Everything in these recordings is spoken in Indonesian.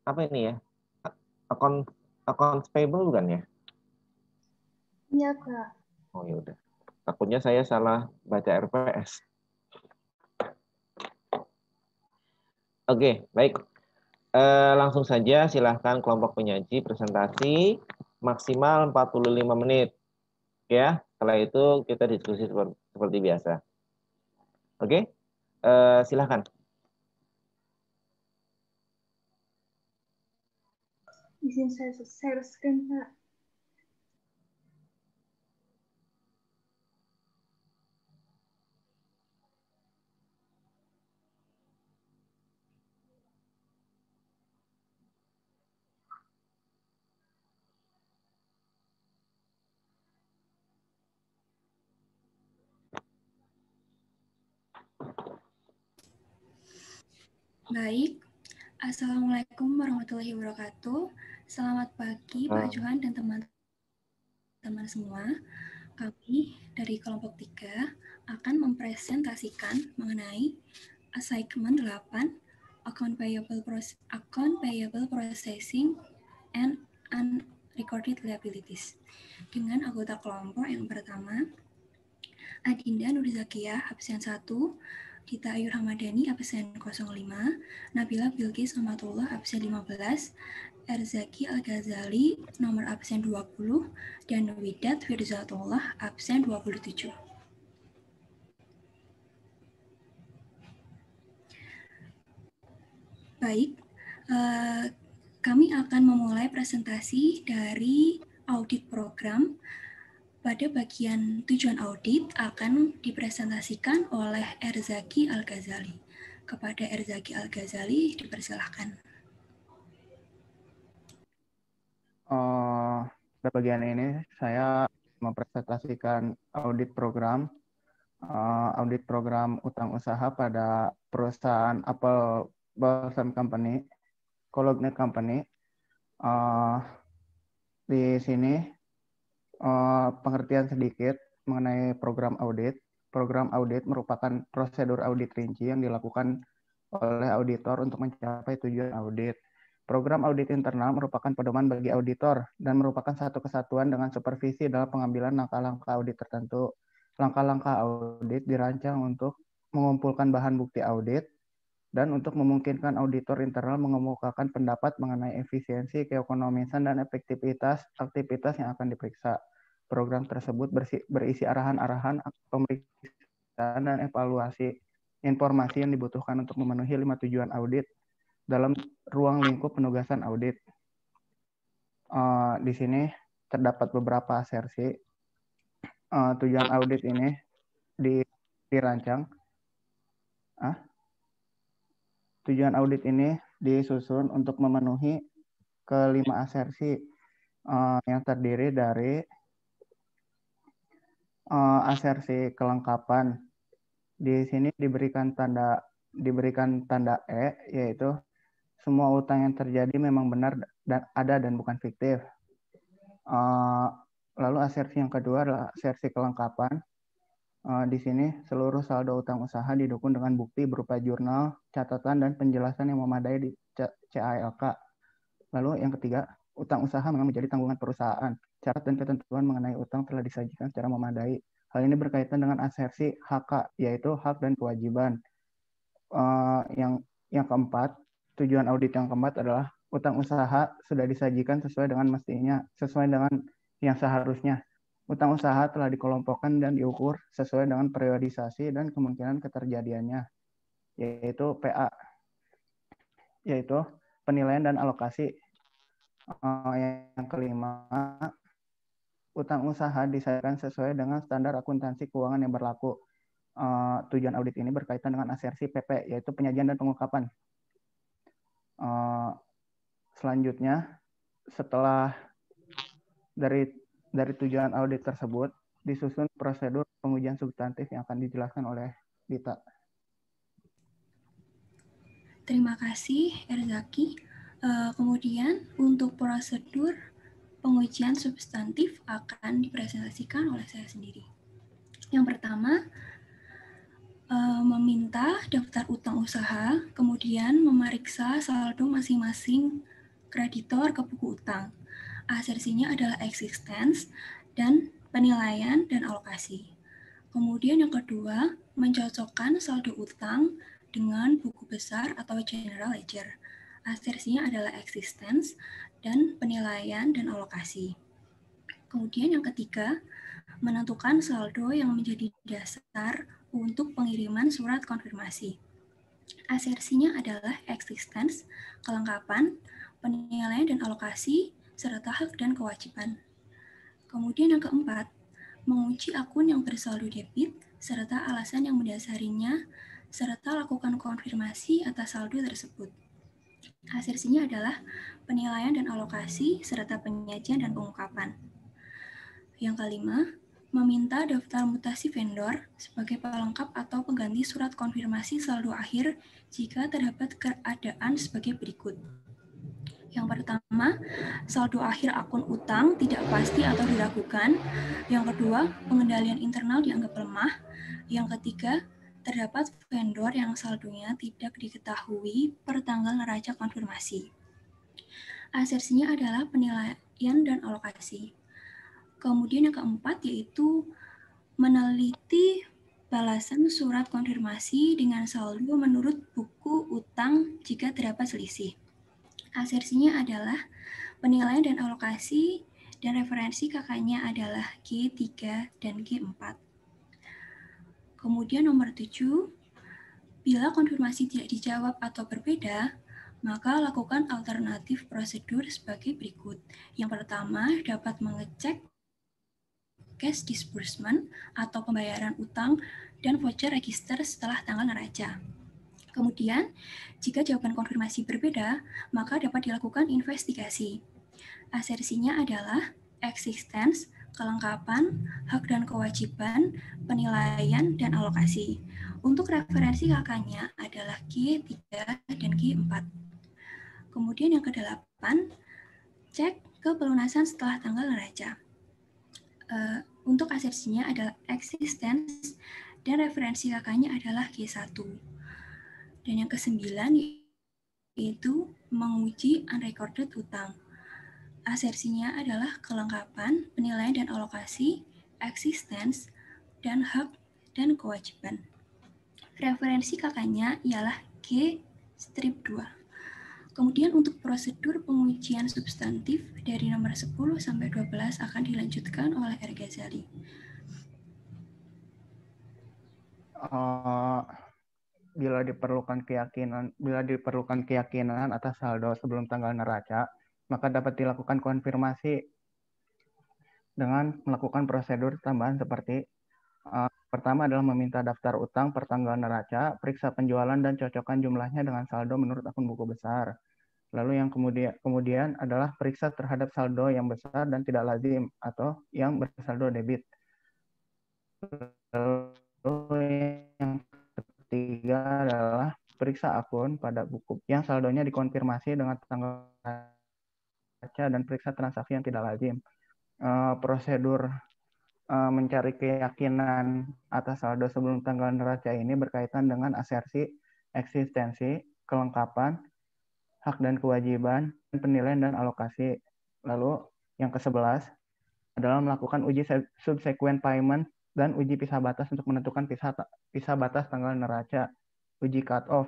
apa ini ya? Accounts payable bukan ya? Iya, Kak. Oh ya udah. Takutnya saya salah baca RPS. Oke, baik. Langsung saja silahkan kelompok penyaji presentasi maksimal 45 menit. Ya, setelah itu kita diskusi seperti biasa. Oke, silahkan. Izin saya share screen, Kak. Baik, Assalamualaikum warahmatullahi wabarakatuh. Selamat pagi Pak Johan dan teman-teman semua. Kami dari kelompok 3 akan mempresentasikan mengenai assignment 8, Account Payable Processing and Unrecorded Liabilities. Dengan anggota kelompok yang pertama, Adinda Nurizakiyah, absen 1, Dita Ayu Ramadhani, absen 05, Nabila Bilqis Amatullah, absen 15, Erzaki Al-Ghazali, nomor absen 20, dan Widat Firzatullah, absen 27. Baik, kami akan memulai presentasi dari audit program. Pada bagian tujuan audit akan dipresentasikan oleh Erzaki Al-Ghazali. Kepada Erzaki Al-Ghazali, dipersilahkan. Pada bagian ini saya mempresentasikan audit program utang usaha pada perusahaan Apple Balsam Company, Cologne Company. Di sini pengertian sedikit mengenai program audit. Program audit merupakan prosedur audit rinci yang dilakukan oleh auditor untuk mencapai tujuan audit. Program audit internal merupakan pedoman bagi auditor dan merupakan satu kesatuan dengan supervisi dalam pengambilan langkah-langkah audit tertentu. Langkah-langkah audit dirancang untuk mengumpulkan bahan bukti audit dan untuk memungkinkan auditor internal mengemukakan pendapat mengenai efisiensi, keekonomisan, dan efektivitas aktivitas yang akan diperiksa. Program tersebut berisi arahan-arahan pemeriksaan dan evaluasi informasi yang dibutuhkan untuk memenuhi 5 tujuan audit dalam ruang lingkup penugasan audit. Di sini terdapat beberapa asersi. Tujuan audit ini dirancang. Tujuan audit ini disusun untuk memenuhi kelima asersi yang terdiri dari asersi kelengkapan. Di sini diberikan tanda E, yaitu semua utang yang terjadi memang benar dan ada dan bukan fiktif. Lalu asersi yang kedua adalah asersi kelengkapan. Di sini seluruh saldo utang usaha didukung dengan bukti berupa jurnal, catatan, dan penjelasan yang memadai di CALK. Lalu yang ketiga, utang usaha memang menjadi tanggungan perusahaan. Syarat dan ketentuan mengenai utang telah disajikan secara memadai. Hal ini berkaitan dengan asersi HK, yaitu hak dan kewajiban. Yang keempat, tujuan audit yang keempat adalah utang usaha sudah disajikan sesuai dengan mestinya, sesuai dengan yang seharusnya. Utang usaha telah dikelompokkan dan diukur sesuai dengan periodisasi dan kemungkinan keterjadiannya, yaitu PA, yaitu penilaian dan alokasi. Yang kelima, utang usaha disajikan sesuai dengan standar akuntansi keuangan yang berlaku. Tujuan audit ini berkaitan dengan asersi PP, yaitu penyajian dan pengungkapan. Selanjutnya, setelah dari tujuan audit tersebut, disusun prosedur pengujian substantif yang akan dijelaskan oleh Dita. Terima kasih, Erzaki. Kemudian, untuk prosedur pengujian substantif akan dipresentasikan oleh saya sendiri. Yang pertama, meminta daftar utang usaha, kemudian memeriksa saldo masing-masing kreditor ke buku utang. Asersinya adalah existence dan penilaian dan alokasi. Kemudian yang kedua, mencocokkan saldo utang dengan buku besar atau general ledger. Asersinya adalah existence dan penilaian dan alokasi. Kemudian yang ketiga, menentukan saldo yang menjadi dasar untuk pengiriman surat konfirmasi. Asersinya adalah existence, kelengkapan, penilaian dan alokasi, serta hak dan kewajiban. Kemudian yang keempat, menguji akun yang bersaldo debit, serta alasan yang mendasarinya, serta lakukan konfirmasi atas saldo tersebut. Asersinya adalah penilaian dan alokasi, serta penyajian dan pengungkapan. Yang kelima, meminta daftar mutasi vendor sebagai pelengkap atau pengganti surat konfirmasi saldo akhir jika terdapat keadaan sebagai berikut. Yang pertama, saldo akhir akun utang tidak pasti atau diragukan. Yang kedua, pengendalian internal dianggap lemah. Yang ketiga, terdapat vendor yang saldonya tidak diketahui per tanggal neraca konfirmasi. Asersinya adalah penilaian dan alokasi. Kemudian yang keempat yaitu meneliti balasan surat konfirmasi dengan saldo menurut buku utang jika terdapat selisih. Asersinya adalah penilaian dan alokasi dan referensi kakaknya adalah G3 dan G4. Kemudian nomor 7, bila konfirmasi tidak dijawab atau berbeda, maka lakukan alternatif prosedur sebagai berikut. Yang pertama, dapat mengecek cash disbursement atau pembayaran utang dan voucher register setelah tanggal neraca. Kemudian, jika jawaban konfirmasi berbeda, maka dapat dilakukan investigasi. Asersinya adalah existence, kelengkapan, hak dan kewajiban, penilaian, dan alokasi. Untuk referensi kakaknya adalah G3 dan G4. Kemudian yang ke-8, cek ke pelunasan setelah tanggal neraca. Untuk asersinya adalah existence dan referensi kakaknya adalah G1. Dan yang ke-9 yaitu menguji unrecorded utang. Asersinya adalah kelengkapan, penilaian dan alokasi, existence, dan hak dan kewajiban. Referensi kakaknya ialah G-2. Kemudian untuk prosedur pengujian substantif dari nomor 10 sampai 12 akan dilanjutkan oleh R. Ghazali. Bila diperlukan keyakinan atas saldo sebelum tanggal neraca, maka dapat dilakukan konfirmasi dengan melakukan prosedur tambahan seperti pertama adalah meminta daftar utang per tanggal neraca, periksa penjualan dan cocokkan jumlahnya dengan saldo menurut akun buku besar. Lalu yang kemudian adalah periksa terhadap saldo yang besar dan tidak lazim atau yang bersaldo debit. Lalu yang ketiga adalah periksa akun pada buku yang saldonya dikonfirmasi dengan tanggal neraca dan periksa transaksi yang tidak lazim. Prosedur mencari keyakinan atas saldo sebelum tanggal neraca ini berkaitan dengan asersi, eksistensi, kelengkapan, hak dan kewajiban, penilaian dan alokasi. Lalu yang ke-11 adalah melakukan uji subsequent payment dan uji pisah batas untuk menentukan pisah batas tanggal neraca, uji cut off.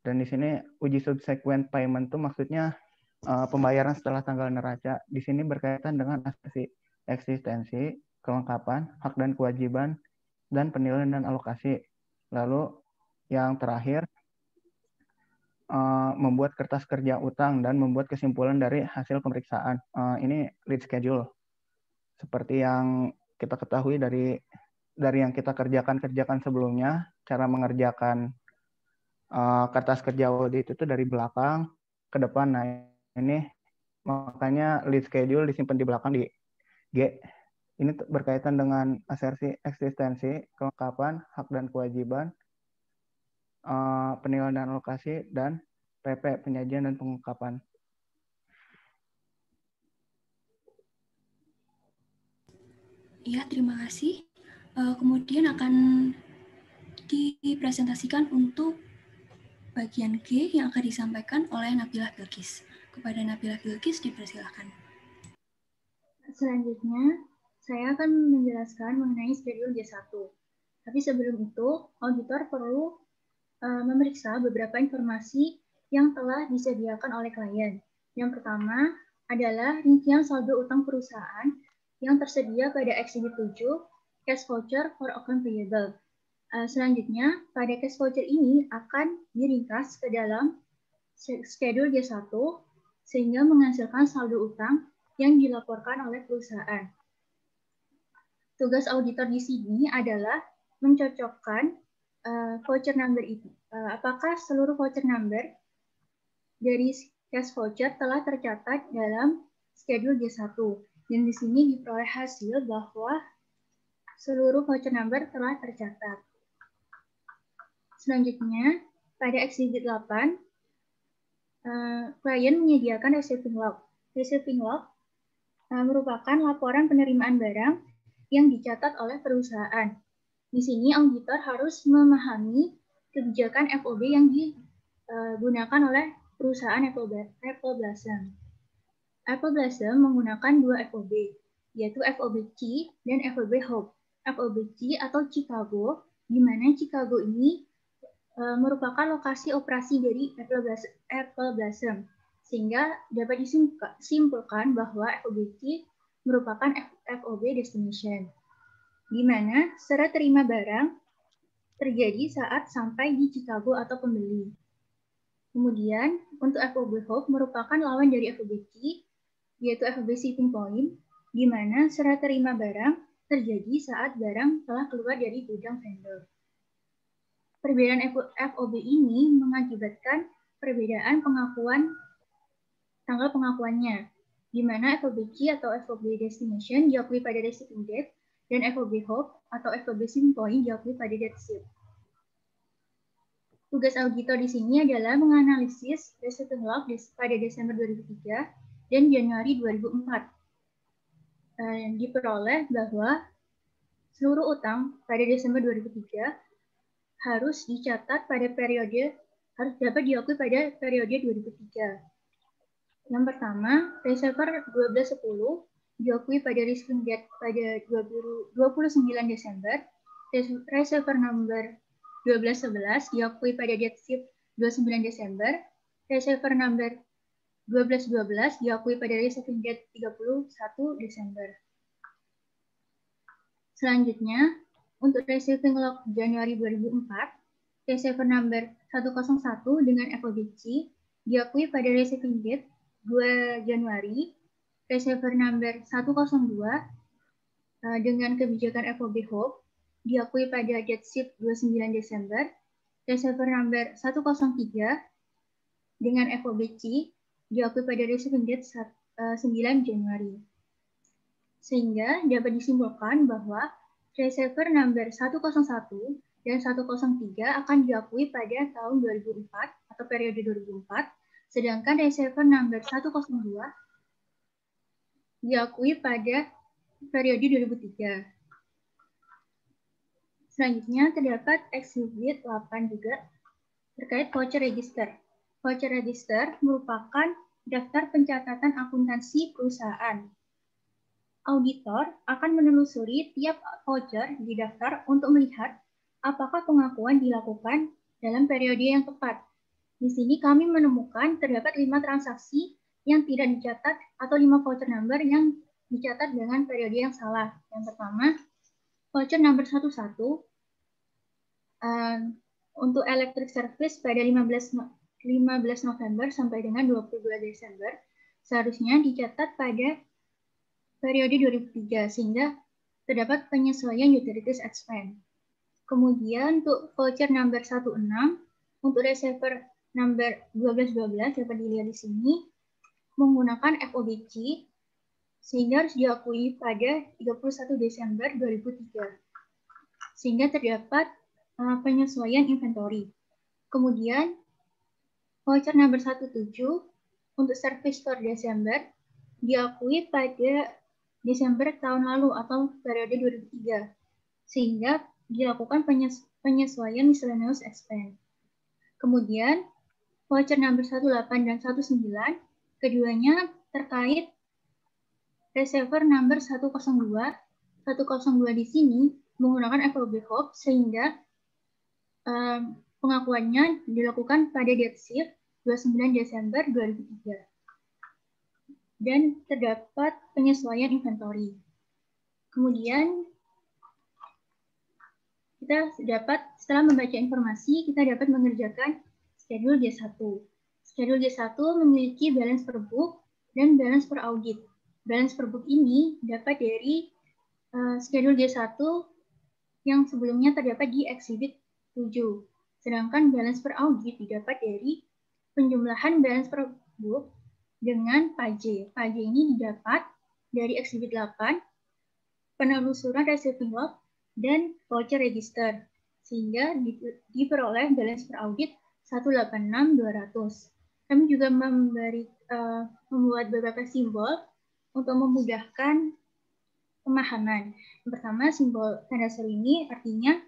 Dan di sini uji subsequent payment itu maksudnya pembayaran setelah tanggal neraca. Di sini berkaitan dengan asersi, eksistensi, kelengkapan, hak dan kewajiban, dan penilaian dan alokasi. Lalu yang terakhir, membuat kertas kerja utang dan membuat kesimpulan dari hasil pemeriksaan. Ini lead schedule. Seperti yang kita ketahui dari yang kita kerjakan sebelumnya, cara mengerjakan kertas kerja audit itu dari belakang ke depan. Nah, ini makanya lead schedule disimpan di belakang di G. Ini berkaitan dengan asersi, eksistensi, kelengkapan, hak dan kewajiban, penilaian dan alokasi, dan PP, penyajian dan pengungkapan. Ya, terima kasih. Kemudian akan dipresentasikan untuk bagian G yang akan disampaikan oleh Nabilah Bilqis. Kepada Nabilah Bilqis dipersilakan. Selanjutnya, saya akan menjelaskan mengenai schedule G1. Tapi sebelum itu, auditor perlu memeriksa beberapa informasi yang telah disediakan oleh klien. Yang pertama adalah rincian saldo utang perusahaan yang tersedia pada Exhibit 7, cash voucher for account payable. Selanjutnya, pada cash voucher ini akan diringkas ke dalam schedule G1 sehingga menghasilkan saldo utang yang dilaporkan oleh perusahaan. Tugas auditor di sini adalah mencocokkan voucher number itu. Apakah seluruh voucher number dari cash voucher telah tercatat dalam schedule G1. Dan di sini diperoleh hasil bahwa seluruh voucher number telah tercatat. Selanjutnya, pada Exhibit 8, klien menyediakan receiving log. Receiving log merupakan laporan penerimaan barang yang dicatat oleh perusahaan. Di sini auditor harus memahami kebijakan FOB yang digunakan oleh perusahaan Apple Blossom. Apple Blossom menggunakan dua FOB, yaitu FOB C dan FOB Hope. FOB C atau Chicago, di mana Chicago ini merupakan lokasi operasi dari Apple Blossom. Sehingga dapat disimpulkan bahwa FOB C merupakan FOB destination, di mana serah terima barang terjadi saat sampai di Chicago atau pembeli. Kemudian, untuk FOB Hope merupakan lawan dari FOB C, yaitu FOB shipping point, di mana serah terima barang terjadi saat barang telah keluar dari gudang vendor. Perbedaan FOB ini mengakibatkan perbedaan tanggal pengakuannya, di mana FOB C atau FOB destination diakui pada receiving date dan FOB Hope atau FOB shipping point diakui pada date ship. Tugas auditor di sini adalah menganalisis receiving log pada Desember 2003 dan Januari 2004. Diperoleh bahwa seluruh utang pada Desember 2003 harus dicatat pada harus dapat diakui pada periode 2003. Yang pertama, receiver 1210 diakui pada receiving date pada 29 Desember, receiver number 1211 diakui pada date ship 29 Desember, receiver number 1212 diakui pada receiving date 31 Desember. Selanjutnya, untuk receiving log Januari 2004, receiver number 101 dengan FOB C diakui pada receiving date 2 Januari, receiver number 102 dengan kebijakan FOB Hope diakui pada date ship 29 Desember, receiver number 103 dengan FOB C diakui pada receiving date 9 Januari. Sehingga dapat disimpulkan bahwa receiver number 101 dan 103 akan diakui pada tahun 2004 atau periode 2004, sedangkan receiver number 102 diakui pada periode 2003. Selanjutnya terdapat Exhibit 8 juga terkait voucher register. Voucher register merupakan daftar pencatatan akuntansi perusahaan. Auditor akan menelusuri tiap voucher di daftar untuk melihat apakah pengakuan dilakukan dalam periode yang tepat. Di sini kami menemukan terdapat 5 transaksi yang tidak dicatat atau 5 voucher number yang dicatat dengan periode yang salah. Yang pertama, voucher number 11 untuk electric service pada 15 November sampai dengan 22 Desember seharusnya dicatat pada periode 2003 sehingga terdapat penyesuaian utilities expense. Kemudian untuk voucher number 16 untuk receiver number 1212 dapat dilihat di sini menggunakan FOB C sehingga harus diakui pada 31 Desember 2003 sehingga terdapat penyesuaian inventory. Kemudian voucher number 17 untuk service for Desember diakui pada Desember tahun lalu atau periode 2003 sehingga dilakukan penyesuaian miscellaneous expense. Kemudian, voucher number 18 dan 19, keduanya terkait receiver number 102. 102 di sini menggunakan FOB Hope sehingga pengakuannya dilakukan pada date sheet 29 Desember 2003. Dan terdapat penyesuaian inventory. Kemudian kita dapat, setelah membaca informasi, kita dapat mengerjakan schedule G1. Schedule G1 memiliki balance per book dan balance per audit. Balance per book ini dapat dari schedule G1 yang sebelumnya terdapat di Exhibit 7. Sedangkan balance per audit didapat dari penjumlahan balance per book dengan PAJ. PAJ ini didapat dari Exhibit 8, penelusuran receiving log, dan voucher register, sehingga diperoleh balance per audit 186.200. Kami juga membuat beberapa simbol untuk memudahkan pemahaman. Yang pertama, simbol tanda seru ini artinya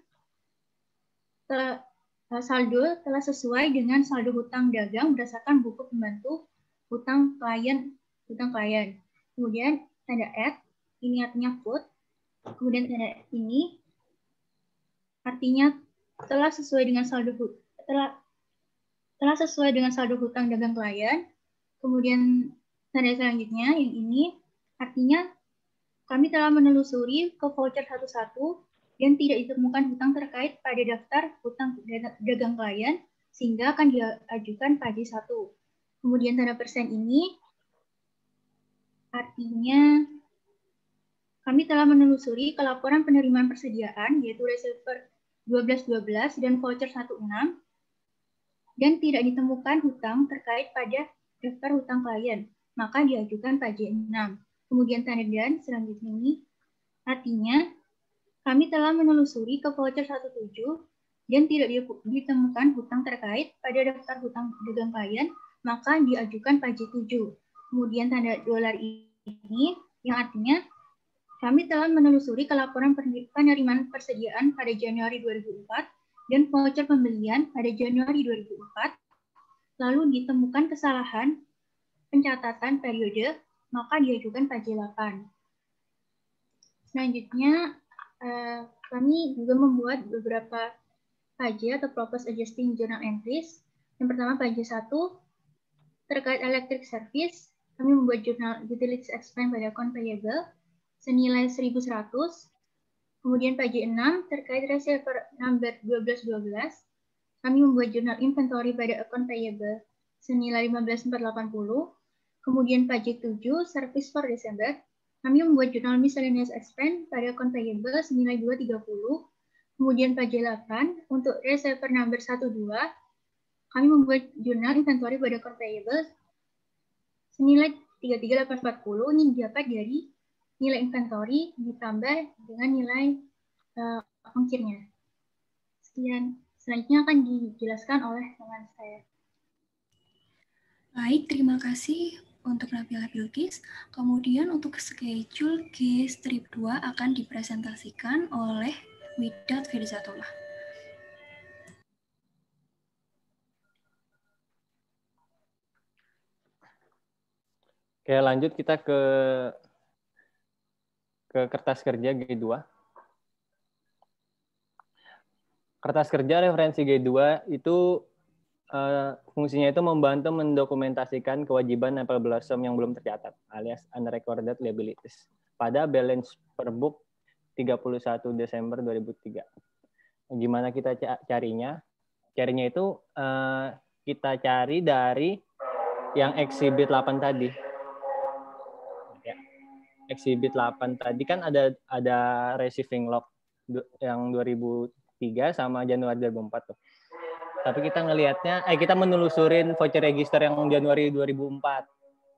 saldo telah sesuai dengan saldo hutang dagang berdasarkan buku pembantu hutang klien. Kemudian tanda X ini artinya quote. Kemudian tanda ini artinya telah sesuai dengan saldo hutang dagang klien. Kemudian tanda selanjutnya yang ini artinya kami telah menelusuri ke voucher 11 dan tidak ditemukan hutang terkait pada daftar hutang dagang klien sehingga akan diajukan PAJ 1. Kemudian tanda persen ini artinya kami telah menelusuri ke laporan penerimaan persediaan yaitu receiver 1212 dan voucher 16 dan tidak ditemukan hutang terkait pada daftar hutang klien, maka diajukan PAJ 6. Kemudian tanda dan selanjutnya ini artinya kami telah menelusuri ke voucher 17 dan tidak ditemukan hutang terkait pada daftar hutang dagang klien, maka diajukan PAJ 7. Kemudian tanda dolar ini yang artinya kami telah menelusuri ke laporan penerimaan persediaan pada Januari 2004 dan voucher pembelian pada Januari 2004, lalu ditemukan kesalahan pencatatan periode, maka diajukan PAJ 8. Selanjutnya, kami juga membuat beberapa PAJ atau Proposed Adjusting Journal Entries. Yang pertama PAJ 1, terkait electric service, kami membuat jurnal utilities expense pada account payable senilai 1.100. Kemudian PAJ 6, terkait receiver number 1212, kami membuat jurnal inventory pada account payable senilai 15.480. Kemudian PAJ 7, service for December, kami membuat jurnal miscellaneous expense pada account payable senilai 230. Kemudian PAJ 8, untuk receiver number 12, kami membuat jurnal inventory pada account payable senilai 33.840. Ini didapat dari nilai inventory ditambah dengan nilai ongkirnya. Sekian, selanjutnya akan dijelaskan oleh teman saya. Baik, terima kasih untuk Nabila Bilqis. Kemudian untuk schedule G strip 2 akan dipresentasikan oleh Widat Firzatullah. Oke, lanjut kita ke kertas kerja G2. Kertas kerja referensi G2 itu fungsinya itu membantu mendokumentasikan kewajiban Nepal Blossom yang belum tercatat, alias unrecorded liabilities, pada balance per book 31 Desember 2003. Gimana kita carinya? Carinya itu kita cari dari yang Exhibit 8 tadi. Ya. Exhibit 8 tadi kan ada receiving log yang 2003 sama Januari 2004 tuh. Tapi kita ngelihatnya, kita menelusurin voucher register yang Januari 2004.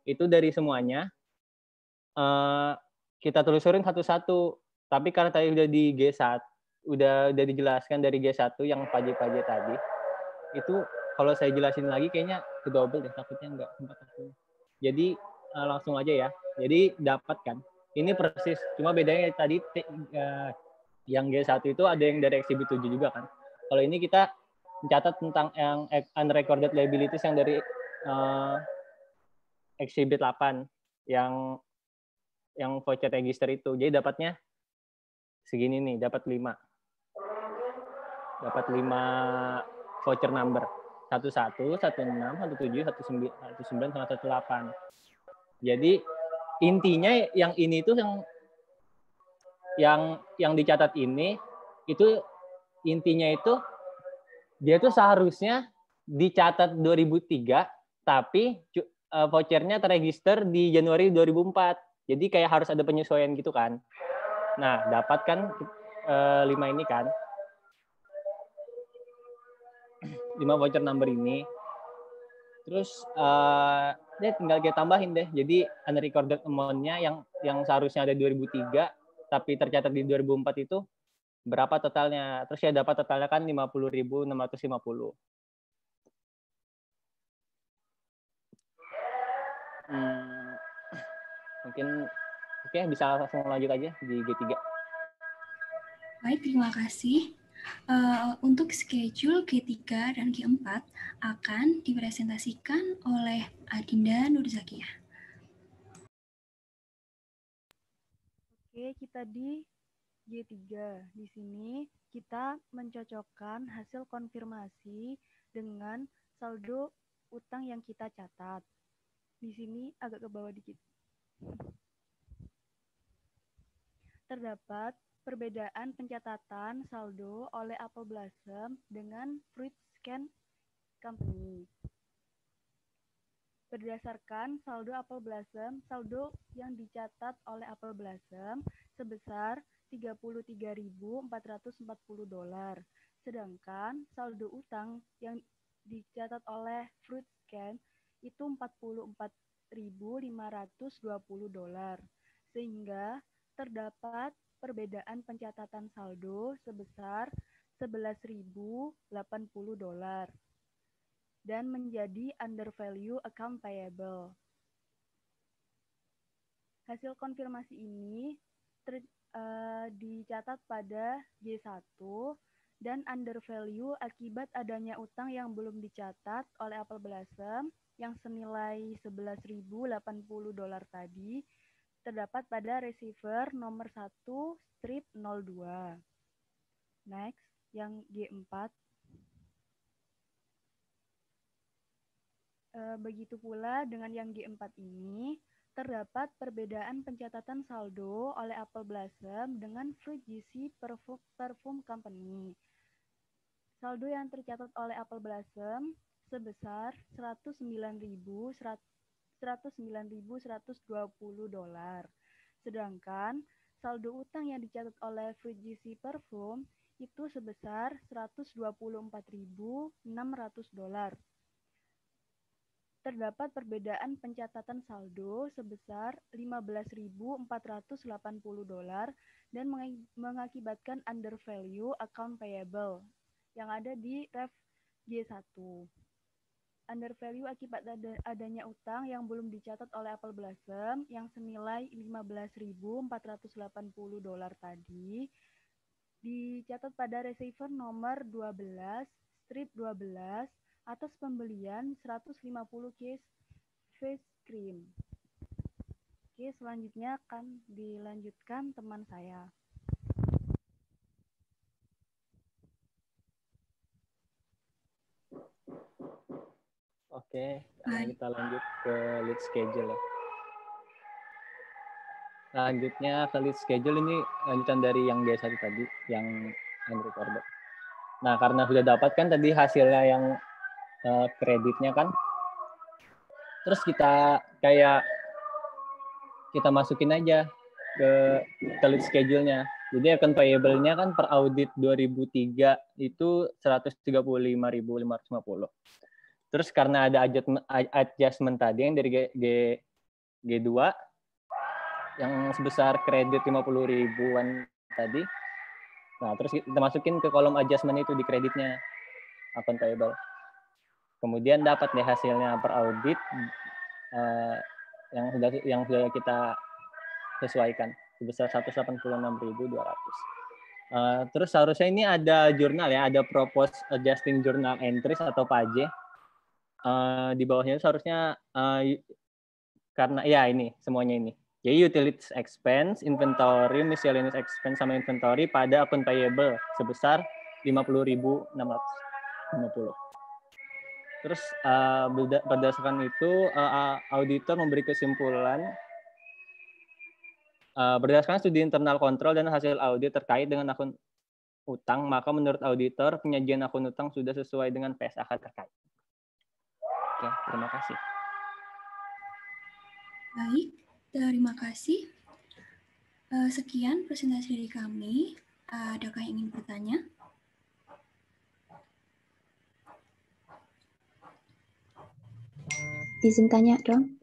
Itu dari semuanya, kita telusurin satu-satu. Tapi karena tadi udah di G1, udah dijelaskan dari G1 yang PAJ tadi, itu kalau saya jelasin lagi kayaknya kedouble deh, takutnya nggak sempat aku. Jadi langsung aja ya. Jadi dapat kan. Ini persis, cuma bedanya tadi yang G1 itu ada yang dari Exhibit 7 juga kan. Kalau ini kita mencatat tentang yang unrecorded liabilities yang dari Exhibit 8 yang voucher register itu. Jadi dapatnya segini nih, dapat 5. Dapat 5 voucher number. 11, 16, 17, 19, sama 18. Jadi intinya yang ini tuh yang dicatat ini itu intinya itu dia tuh seharusnya dicatat 2003 tapi vouchernya terregister di Januari 2004. Jadi kayak harus ada penyesuaian gitu kan. Nah, dapat kan 5 ini kan. 5 voucher number ini. Terus tinggal kita tambahin deh. Jadi unrecorded amount-nya yang seharusnya ada 2003 tapi tercatat di 2004 itu berapa totalnya? Terus ya dapat totalnya kan 50.650. Mungkin oke, bisa langsung lanjut aja di G3. Baik, terima kasih. Untuk schedule G3 dan G4 akan dipresentasikan oleh Adinda Nurzakiah. Oke, kita di G3. Di sini kita mencocokkan hasil konfirmasi dengan saldo utang yang kita catat. Di sini agak ke bawah dikit. Terdapat perbedaan pencatatan saldo oleh Apple Blossom dengan Fruit Scan Company. Berdasarkan saldo Apple Blossom, saldo yang dicatat oleh Apple Blossom sebesar $33.440. Sedangkan saldo utang yang dicatat oleh Fruit Scan itu $44.520. Sehingga terdapat perbedaan pencatatan saldo sebesar $11.080 dan menjadi under value account payable. Hasil konfirmasi ini dicatat pada G1 dan under value akibat adanya utang yang belum dicatat oleh Apple Blossom yang senilai $11.080 tadi terdapat pada receiver nomor 1/02. Next, yang G4. Begitu pula dengan yang G4 ini, terdapat perbedaan pencatatan saldo oleh Apple Blossom dengan Fruit GC Perfume Company. Saldo yang tercatat oleh Apple Blossom sebesar $109.120. Sedangkan saldo utang yang dicatat oleh Fruit GC Perfume itu sebesar $124.600. Terdapat perbedaan pencatatan saldo sebesar $15.480 dan mengakibatkan under value account payable yang ada di ref G1. Under value akibat adanya utang yang belum dicatat oleh Apple Blossom yang senilai $15.480 tadi dicatat pada receiver nomor 12/12 atas pembelian 150 case face cream. Oke, selanjutnya akan dilanjutkan teman saya. Oke, kita lanjut ke lead schedule ya. Selanjutnya ke lead schedule ini lanjutan dari yang G1 tadi, yang unrecorded. Nah, karena sudah dapat kan tadi hasilnya yang kreditnya kan, terus kita masukin aja ke lead schedule-nya. Jadi account payable-nya kan per audit 2003 itu 135.550. Terus karena ada adjustment tadi yang dari G2 yang sebesar kredit 50.000-an tadi. Nah, terus kita masukin ke kolom adjustment itu di kreditnya account payable. Kemudian dapat deh hasilnya per audit yang sudah kita sesuaikan sebesar 186.200. Terus seharusnya ini ada jurnal ya, ada propose adjusting journal entries atau PAJ. Di bawahnya seharusnya karena ya ini semuanya ini. Jadi utilities expense, inventory, miscellaneous expense sama inventory pada akun payable sebesar 50.650. Terus berdasarkan itu auditor memberi kesimpulan berdasarkan studi internal kontrol dan hasil audit terkait dengan akun utang, maka menurut auditor penyajian akun utang sudah sesuai dengan PSAK terkait. Oke, terima kasih. Baik, terima kasih. Sekian presentasi dari kami. Adakah yang ingin bertanya? Izin tanya dong.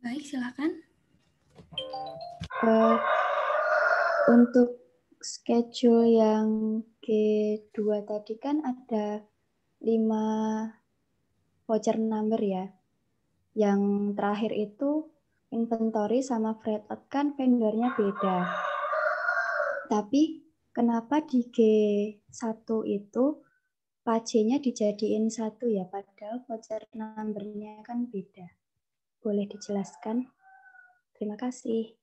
Baik, silakan. Untuk schedule yang G2 tadi kan ada 5 voucher number ya. Yang terakhir itu inventory sama freight out kan vendornya beda. Tapi kenapa di G1 itu PAJ-nya dijadiin 1 ya, padahal voucher number-nya kan beda. Boleh dijelaskan? Terima kasih.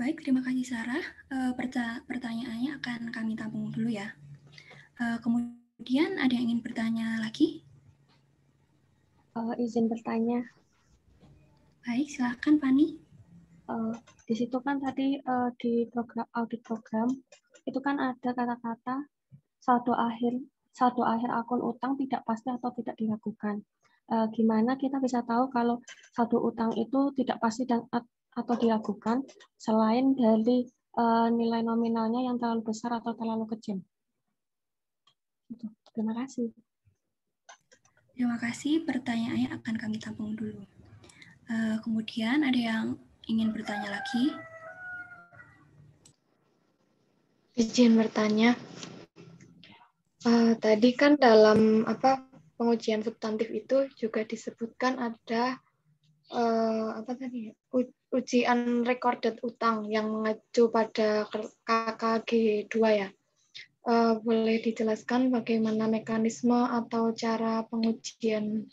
Baik, terima kasih Sarah. Pertanyaannya akan kami tampung dulu ya. Kemudian ada yang ingin bertanya lagi? Izin bertanya. Baik, silakan Pani. Di situ kan tadi di program audit program itu kan ada kata-kata saldo akhir akun utang tidak pasti atau tidak diragukan. Gimana kita bisa tahu kalau saldo utang itu tidak pasti dan atau diragukan selain dari nilai nominalnya yang terlalu besar atau terlalu kecil? Terima kasih. Terima kasih. Pertanyaannya akan kami tampung dulu. Kemudian ada yang ingin bertanya lagi? Izin bertanya. Tadi kan dalam pengujian substantif itu juga disebutkan ada uji unrecorded utang yang mengacu pada KKG 2 ya. Boleh dijelaskan bagaimana mekanisme atau cara pengujian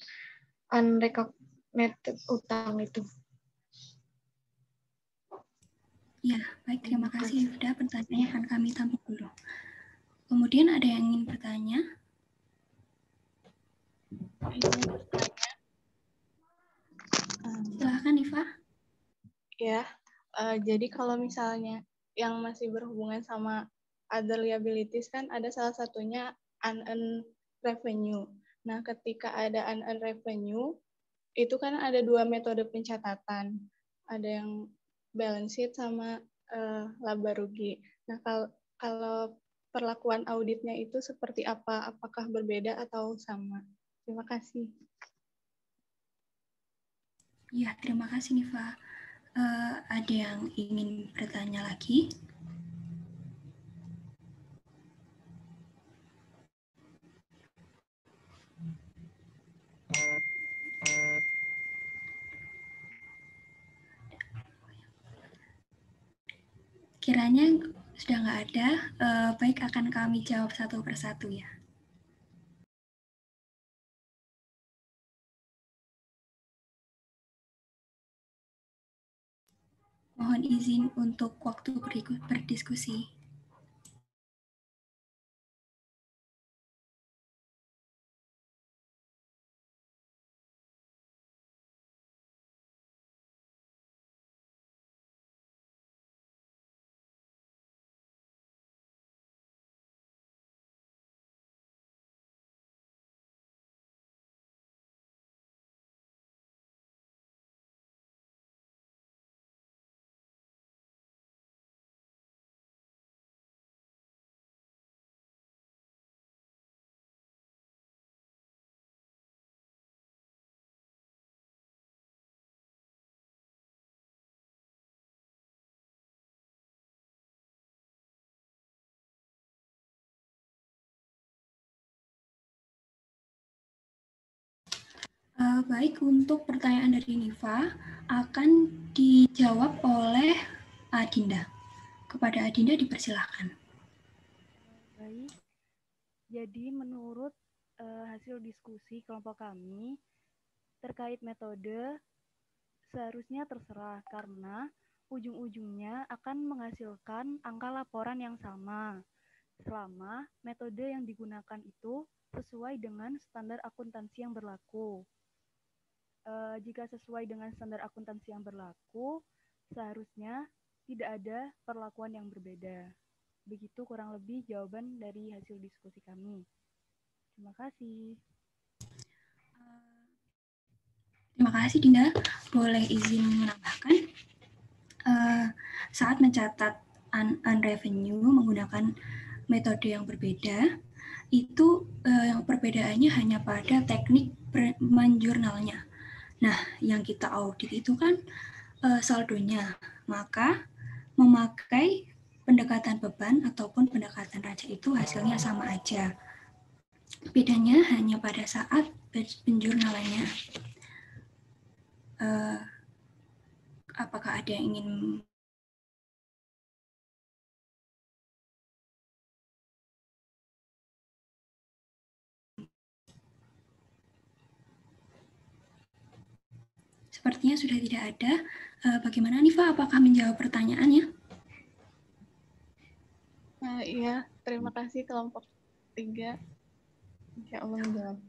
unrecorded utang itu? Ya, baik. Terima kasih Yufda. Pertanyaannya akan kami tampung dulu. Kemudian ada yang ingin bertanya? Silakan Iva. Ya, jadi kalau misalnya yang masih berhubungan sama other liabilities kan ada salah satunya unearned revenue. Nah, ketika ada unearned revenue, itu kan ada 2 metode pencatatan. Ada yang balance sheet sama laba rugi. Nah, kalau perlakuan auditnya itu seperti apa? Apakah berbeda atau sama? Terima kasih. Ya, terima kasih Niva. Ada yang ingin bertanya lagi? Kiranya sudah nggak ada, baik akan kami jawab satu persatu ya. Mohon izin untuk waktu berdiskusi. Baik, untuk pertanyaan dari Niva akan dijawab oleh Adinda. Kepada Adinda dipersilahkan. Baik, jadi menurut hasil diskusi kelompok kami terkait metode seharusnya terserah karena ujung-ujungnya akan menghasilkan angka laporan yang sama selama metode yang digunakan itu sesuai dengan standar akuntansi yang berlaku. Jika sesuai dengan standar akuntansi yang berlaku, seharusnya tidak ada perlakuan yang berbeda. Begitu kurang lebih jawaban dari hasil diskusi kami. Terima kasih. Terima kasih, Dinda. Boleh izin menambahkan? Saat mencatat revenue menggunakan metode yang berbeda, itu perbedaannya hanya pada teknik menjurnalnya. Nah, yang kita audit itu kan saldonya. Maka memakai pendekatan beban ataupun pendekatan raja itu hasilnya sama aja. Bedanya hanya pada saat penjurnalannya. Apakah ada yang ingin Sepertinya sudah tidak ada. Bagaimana Nifa? Apakah menjawab pertanyaannya? Iya, terima kasih kelompok 3. Insya Allah menjawab.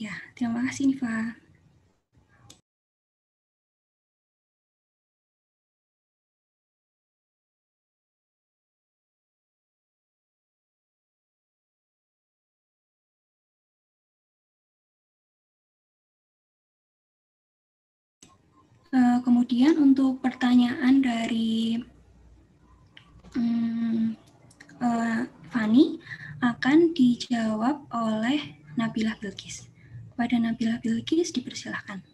Ya, terima kasih Nifa. Kemudian untuk pertanyaan dari Fani akan dijawab oleh Nabilah Bilqis. Kepada Nabilah Bilqis dipersilahkan.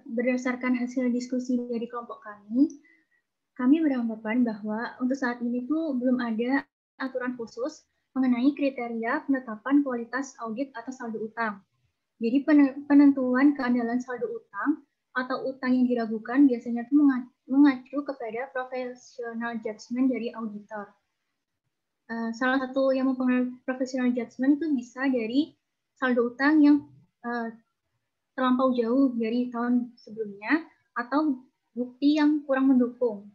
Berdasarkan hasil diskusi dari kelompok kami beranggapan bahwa untuk saat ini tuh belum ada aturan khusus mengenai kriteria penetapan kualitas audit atau saldo utang. Jadi penentuan keandalan saldo utang atau utang yang diragukan biasanya tuh mengacu kepada professional judgment dari auditor. Salah satu yang mempengaruhi professional judgment itu bisa dari saldo utang yang terlampau jauh dari tahun sebelumnya atau bukti yang kurang mendukung,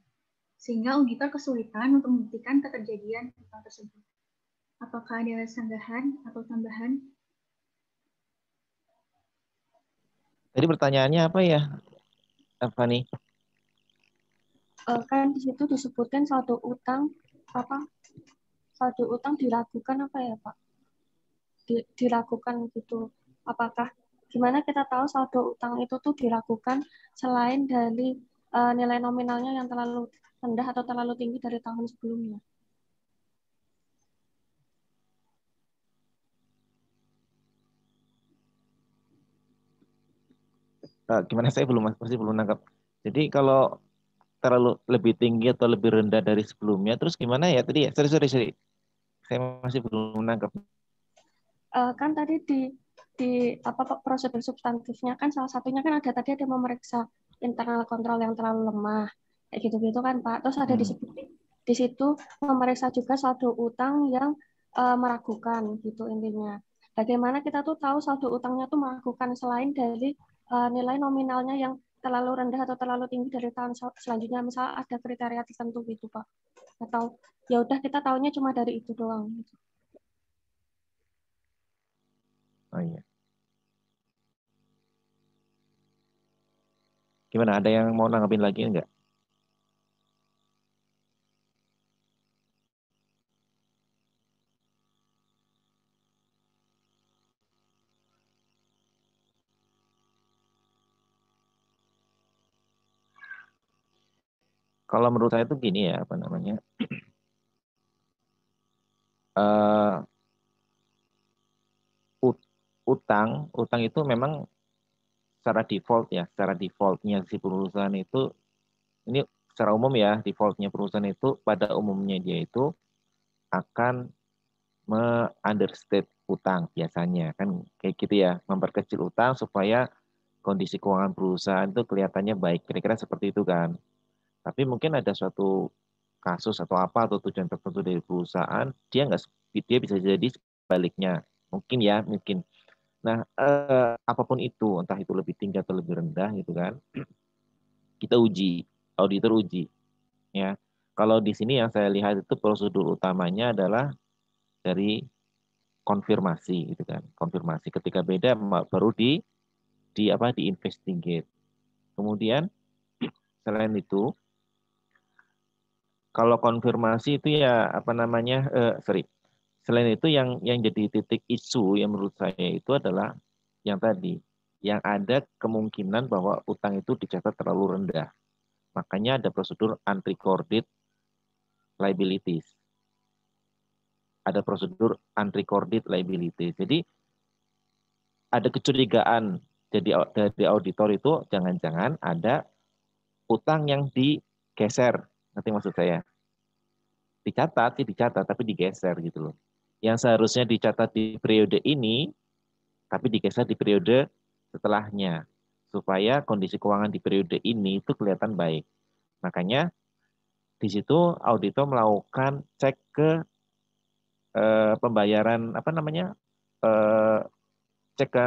sehingga auditor kesulitan untuk membuktikan keterjadian utang tersebut. Apakah ada sanggahan atau tambahan? Tadi pertanyaannya apa ya, Fani? Kan di situ disebutkan saldo utang diragukan apa ya Pak? Diragukan gitu. Apakah gimana kita tahu saldo utang itu tuh diragukan selain dari nilai nominalnya yang terlalu rendah atau terlalu tinggi dari tahun sebelumnya? Gimana, saya masih belum nangkap. Jadi kalau terlalu lebih tinggi atau lebih rendah dari sebelumnya, terus gimana ya tadi ya? Sorry. Saya masih belum nangkap. Kan tadi di prosedur substantifnya kan salah satunya kan ada memeriksa internal kontrol yang terlalu lemah kayak gitu-gitu kan Pak. Terus ada disebut di situ memeriksa juga saldo utang yang meragukan gitu intinya. Bagaimana kita tuh tahu saldo utangnya tuh meragukan selain dari nilai nominalnya yang terlalu rendah atau terlalu tinggi dari tahun selanjutnya, misalnya ada kriteria tertentu gitu Pak. Atau ya udah kita tahunya cuma dari itu doang gitu. Oh iya. Gimana? Ada yang mau nanggapin lagi enggak? Kalau menurut saya itu gini ya, apa namanya? Utang itu memang secara defaultnya si perusahaan itu, ini secara umum ya, defaultnya perusahaan itu pada umumnya dia itu akan understate utang biasanya kan kayak gitu ya, memperkecil utang supaya kondisi keuangan perusahaan itu kelihatannya baik, kira-kira seperti itu kan. Tapi mungkin ada suatu kasus atau apa atau tujuan tertentu dari perusahaan, dia bisa jadi sebaliknya. Mungkin ya, mungkin. Nah, apapun itu, entah itu lebih tinggi atau lebih rendah gitu kan, kita uji, auditor uji. Ya, kalau di sini yang saya lihat itu prosedur utamanya adalah dari konfirmasi gitu kan, konfirmasi. Ketika beda baru di investigate. Kemudian selain itu, kalau konfirmasi itu ya selain itu yang jadi titik isu yang menurut saya itu adalah yang tadi, yang ada kemungkinan bahwa utang itu dicatat terlalu rendah. Makanya ada prosedur unrecorded liabilities. Ada prosedur unrecorded liabilities. Jadi ada kecurigaan dari auditor itu jangan-jangan ada utang yang digeser. Nanti maksud saya. Dicatat, tapi digeser gitu loh. Yang seharusnya dicatat di periode ini, tapi digeser di periode setelahnya. Supaya kondisi keuangan di periode ini itu kelihatan baik. Makanya di situ auditor melakukan cek ke pembayaran cek ke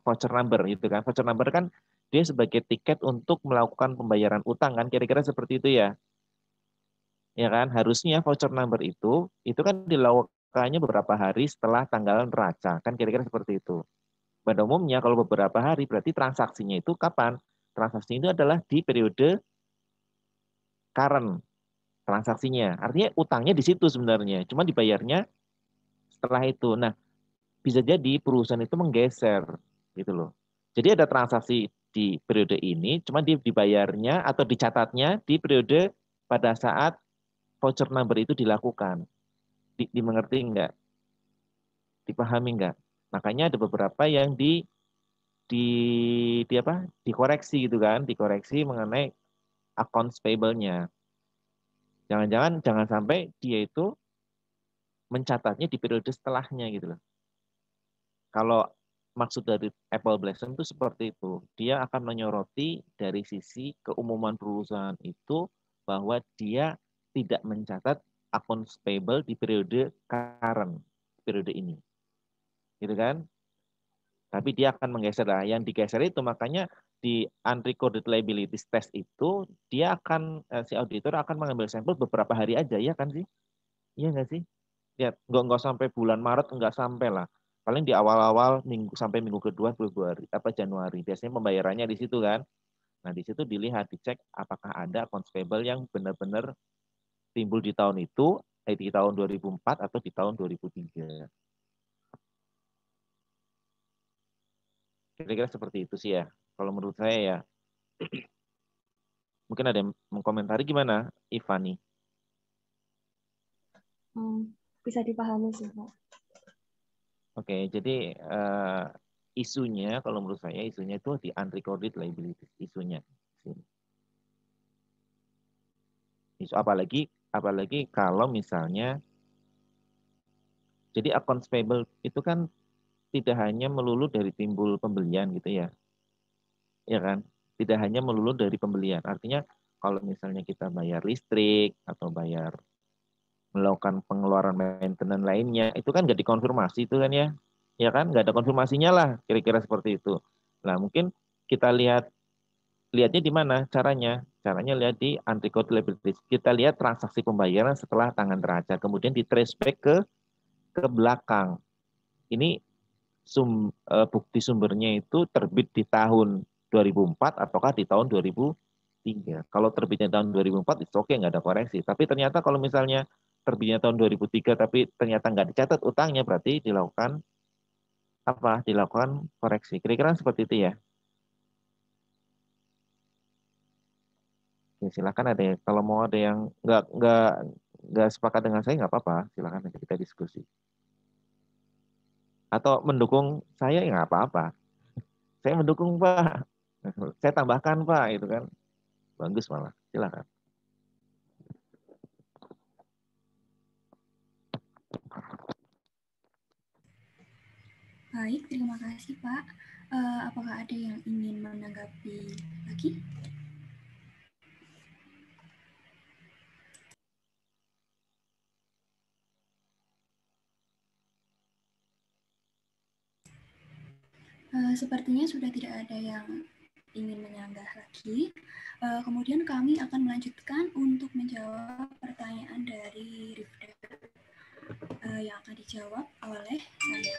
voucher number gitu kan. Voucher number kan dia sebagai tiket untuk melakukan pembayaran utang kan, kira-kira seperti itu ya. Ya kan, harusnya voucher number itu kan dilakukannya beberapa hari setelah tanggal neraca, kan kira-kira seperti itu. Pada umumnya kalau beberapa hari berarti transaksinya itu kapan? Transaksi itu adalah di periode current transaksinya. Artinya utangnya di situ sebenarnya, cuma dibayarnya setelah itu. Nah, bisa jadi perusahaan itu menggeser gitu loh. Jadi ada transaksi di periode ini, cuma dibayarnya atau dicatatnya di periode pada saat voucher number itu dilakukan. Dimengerti enggak? Dipahami enggak? Makanya ada beberapa yang dikoreksi gitu kan, dikoreksi mengenai accounts payable-nya. Jangan sampai dia itu mencatatnya di periode setelahnya gitu loh. Kalau maksud dari Apple Blossom itu seperti itu. Dia akan menyoroti dari sisi keumuman perusahaan itu bahwa dia tidak mencatat accounts payable di periode current, periode ini. Gitu kan? Tapi dia akan menggeser lah. Yang digeser itu makanya di unrecorded liabilities test itu dia akan si auditor akan mengambil sampel beberapa hari aja ya kan sih? Iya nggak sih? Ya nggak sampai bulan Maret, nggak sampai lah. Paling di awal-awal minggu kedua Februari apa Januari. Biasanya pembayarannya di situ kan. Nah di situ dilihat dicek apakah ada accounts payable yang benar-benar timbul di tahun itu, di tahun 2004 atau di tahun 2003. Kira-kira seperti itu sih ya. Kalau menurut saya ya. Mungkin ada yang mengkomentari gimana, Ivani? Bisa dipahami sih, Pak. Oke, jadi isunya, kalau menurut saya isunya itu di unrecorded liabilities, isunya. Isu apalagi kalau misalnya, jadi accounts payable itu kan tidak hanya melulu dari timbul pembelian gitu ya, ya kan? Tidak hanya melulu dari pembelian. Artinya kalau misalnya kita bayar listrik atau melakukan pengeluaran maintenance lainnya, itu kan nggak dikonfirmasi itu kan ya kan? Nggak ada konfirmasinya lah, kira-kira seperti itu. Nah mungkin kita lihatnya di mana caranya? Caranya lihat di unrecorded liabilities. Kita lihat transaksi pembayaran setelah tangan neraca, kemudian di trace back ke belakang. Ini bukti sumbernya itu terbit di tahun 2004 ataukah di tahun 2003. Kalau terbitnya tahun 2004 itu oke, nggak ada koreksi. Tapi ternyata kalau misalnya terbitnya tahun 2003 tapi ternyata nggak dicatat utangnya, berarti dilakukan koreksi. Kira-kira seperti itu ya. Ya, silakan ada ya. Kalau mau ada yang nggak sepakat dengan saya nggak apa-apa, silakan nanti kita diskusi. Atau mendukung saya ya nggak apa-apa. Saya mendukung Pak, saya tambahkan Pak, itu kan bagus malah. Silakan. Baik, terima kasih Pak. Apakah ada yang ingin menanggapi lagi? Sepertinya sudah tidak ada yang ingin menyanggah lagi. Kemudian kami akan melanjutkan untuk menjawab pertanyaan dari Rifda yang akan dijawab oleh saya.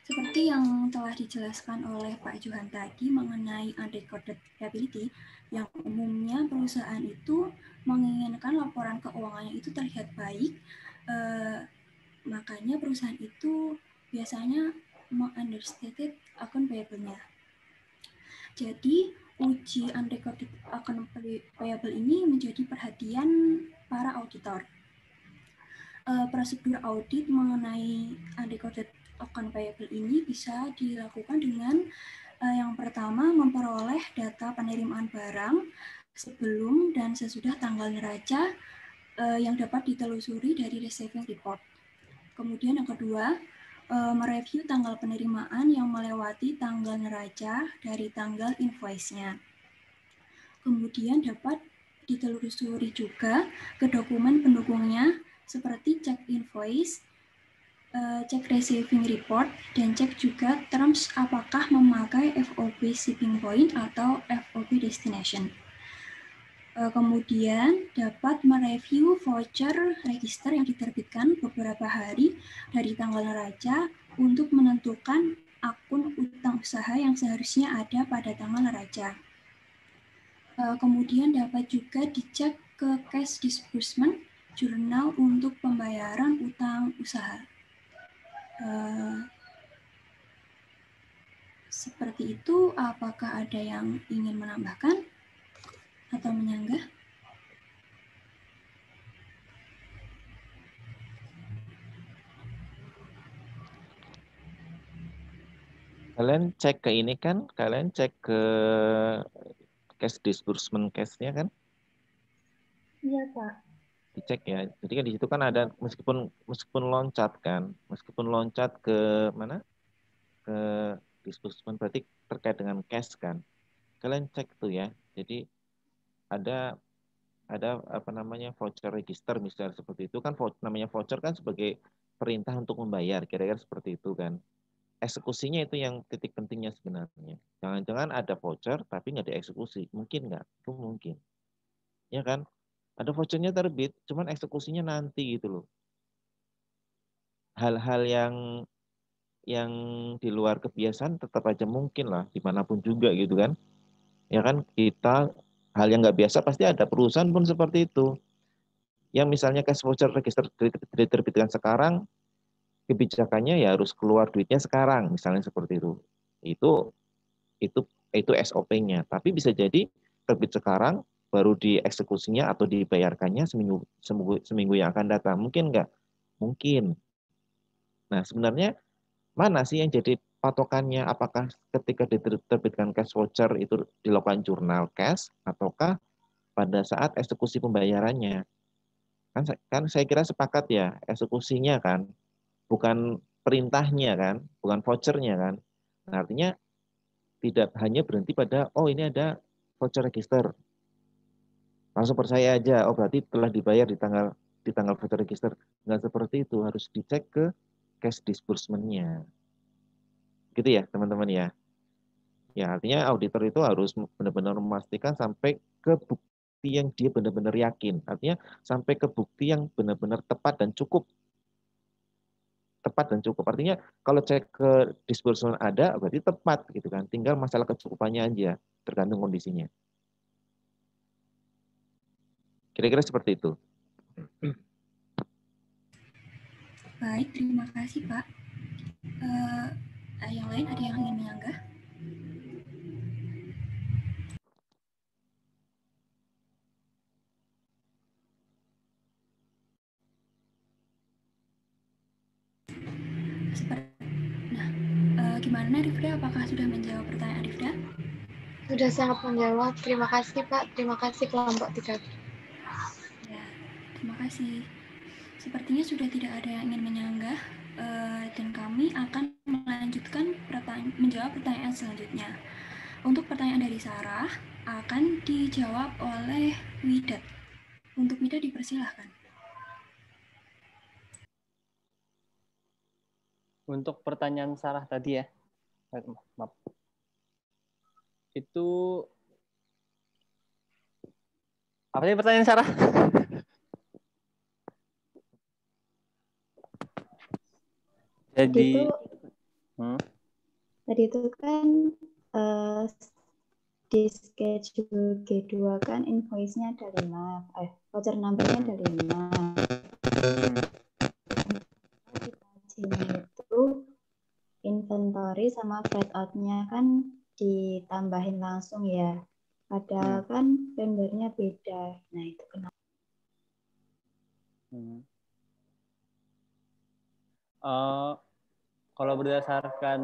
Seperti yang telah dijelaskan oleh Pak Johan tadi mengenai unrecorded liability, yang umumnya perusahaan itu menginginkan laporan keuangannya itu terlihat baik, makanya perusahaan itu biasanya understated account payable-nya. Jadi uji unrecorded account payable ini menjadi perhatian para auditor. Prosedur audit mengenai unrecorded account payable ini bisa dilakukan dengan yang pertama memperoleh data penerimaan barang sebelum dan sesudah tanggal neraca yang dapat ditelusuri dari receiving report. Kemudian yang kedua, mereview tanggal penerimaan yang melewati tanggal neraca dari tanggal invoice-nya. Kemudian dapat ditelusuri juga ke dokumen pendukungnya seperti cek invoice, cek receiving report, dan cek juga terms apakah memakai FOB shipping point atau FOB destination. Kemudian dapat mereview voucher register yang diterbitkan beberapa hari dari tanggal neraca untuk menentukan akun utang usaha yang seharusnya ada pada tanggal neraca. Kemudian dapat juga dicek ke cash disbursement jurnal untuk pembayaran utang usaha. Seperti itu, apakah ada yang ingin menambahkan atau menyanggah? Kalian cek ke ini kan, kalian cek ke cash disbursement cash-nya kan? Iya, Pak. Dicek ya. Jadi kan di situ kan ada meskipun loncat kan, meskipun loncat ke mana? Ke disbursement berarti terkait dengan cash kan. Kalian cek tuh ya. Jadi ada apa namanya voucher register misalnya seperti itu kan, namanya voucher kan sebagai perintah untuk membayar, kira-kira seperti itu kan. Eksekusinya itu yang titik pentingnya sebenarnya. Jangan-jangan ada voucher tapi nggak dieksekusi. Mungkin nggak? Itu mungkin. Ya kan? Ada vouchernya terbit, cuman eksekusinya nanti gitu loh. Hal-hal yang di luar kebiasaan tetap aja mungkin lah, dimanapun juga gitu kan. Ya kan, kita hal yang nggak biasa pasti ada, perusahaan pun seperti itu. Yang misalnya cash voucher register diterbitkan sekarang, kebijakannya ya harus keluar duitnya sekarang, misalnya seperti itu. Itu SOP-nya. Tapi bisa jadi terbit sekarang, baru dieksekusinya atau dibayarkannya seminggu yang akan datang. Mungkin nggak? Mungkin. Nah, sebenarnya mana sih yang jadi patokannya? Apakah ketika diterbitkan cash voucher itu dilakukan jurnal cash, ataukah pada saat eksekusi pembayarannya? Kan saya kira sepakat ya, eksekusinya kan, bukan perintahnya kan, bukan vouchernya kan. Nah, artinya tidak hanya berhenti pada, oh ini ada voucher register, langsung percaya aja, oh berarti telah dibayar di tanggal voucher register. Nggak seperti itu, harus dicek ke cash disbursement-nya. Gitu ya teman-teman ya. Ya artinya auditor itu harus benar-benar memastikan sampai ke bukti yang dia benar-benar yakin. Artinya sampai ke bukti yang benar-benar tepat dan cukup. Tepat dan cukup. Artinya kalau cek ke disbursement ada, berarti tepat gitu kan. Tinggal masalah kecukupannya aja, tergantung kondisinya. Kira-kira seperti itu. Baik, terima kasih Pak. Yang lain ada yang ingin menyanggah? Gimana Rifda? Apakah sudah menjawab pertanyaan Rifda? Sudah sangat menjawab. Terima kasih Pak. Terima kasih kelompok 3. Ya, terima kasih. Sepertinya sudah tidak ada yang ingin menyanggah. akan melanjutkan menjawab pertanyaan selanjutnya. Untuk pertanyaan dari Sarah akan dijawab oleh Widat. Untuk Widat dipersilahkan. Untuk pertanyaan Sarah tadi ya, maaf. Itu apa sih pertanyaan Sarah? Jadi tadi itu kan di schedule G2 kan invoice-nya ada 5, voucher number-nya ada 5. Itu inventory sama freight out-nya kan ditambahin langsung ya. Padahal kan vendornya beda. Nah, itu kenapa? Kalau berdasarkan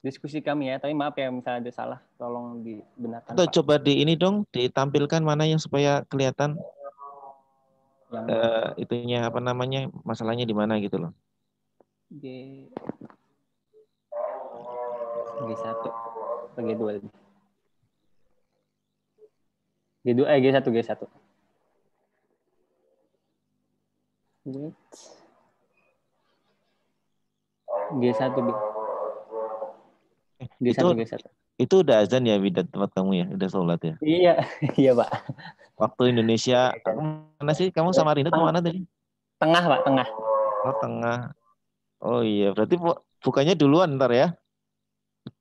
diskusi kami ya, tapi maaf ya misalnya ada salah, tolong dibenarkan. Atau coba di ini dong, ditampilkan mana yang supaya kelihatan itunya apa namanya, masalahnya di mana gitu loh. G1 atau G2 lagi. G1. G1. Itu udah azan ya Widat tempat kamu ya? Udah sholat ya? Iya, iya Pak. Waktu Indonesia, mana sih? Kamu sama Rinda kemana tadi? Tengah Pak, tengah. Oh tengah. Oh iya, berarti bukannya duluan ntar ya?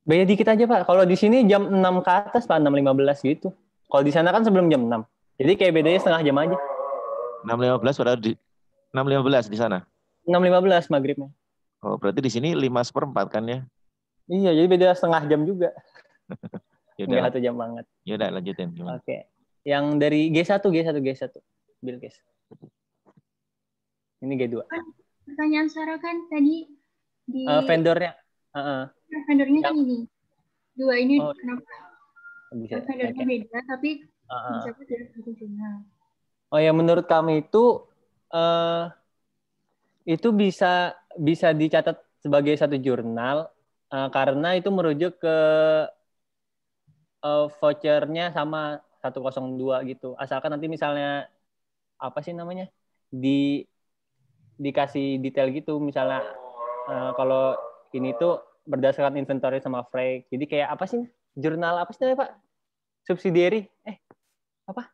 Beda dikit aja Pak. Kalau di sini jam 6 ke atas Pak, 6.15 gitu. Kalau di sana kan sebelum jam 6. Jadi kayak bedanya setengah jam aja. 6.15 padahal di 6.15 di sana. 6.15 maghribnya. Oh, berarti di sini 5/4 kan ya? Iya, jadi beda setengah jam juga. Yaudah, 1 jam banget. Yaudah, lanjutin. Gimana? Oke. Yang dari G1. Bilkis. Ini G2. Pertanyaan Sarah kan tadi di vendornya. Vendornya kan ini. 2 ini kenapa? Bisa. Vendornya beda, tapi bisa dari satu jurnal. Oh ya, menurut kami itu bisa dicatat sebagai satu jurnal karena itu merujuk ke vouchernya sama 102 gitu. Asalkan nanti misalnya apa sih namanya dikasih detail gitu, misalnya kalau ini tuh berdasarkan inventory sama freight. Jadi kayak apa sih jurnal apa sih namanya Pak? Subsidiary apa?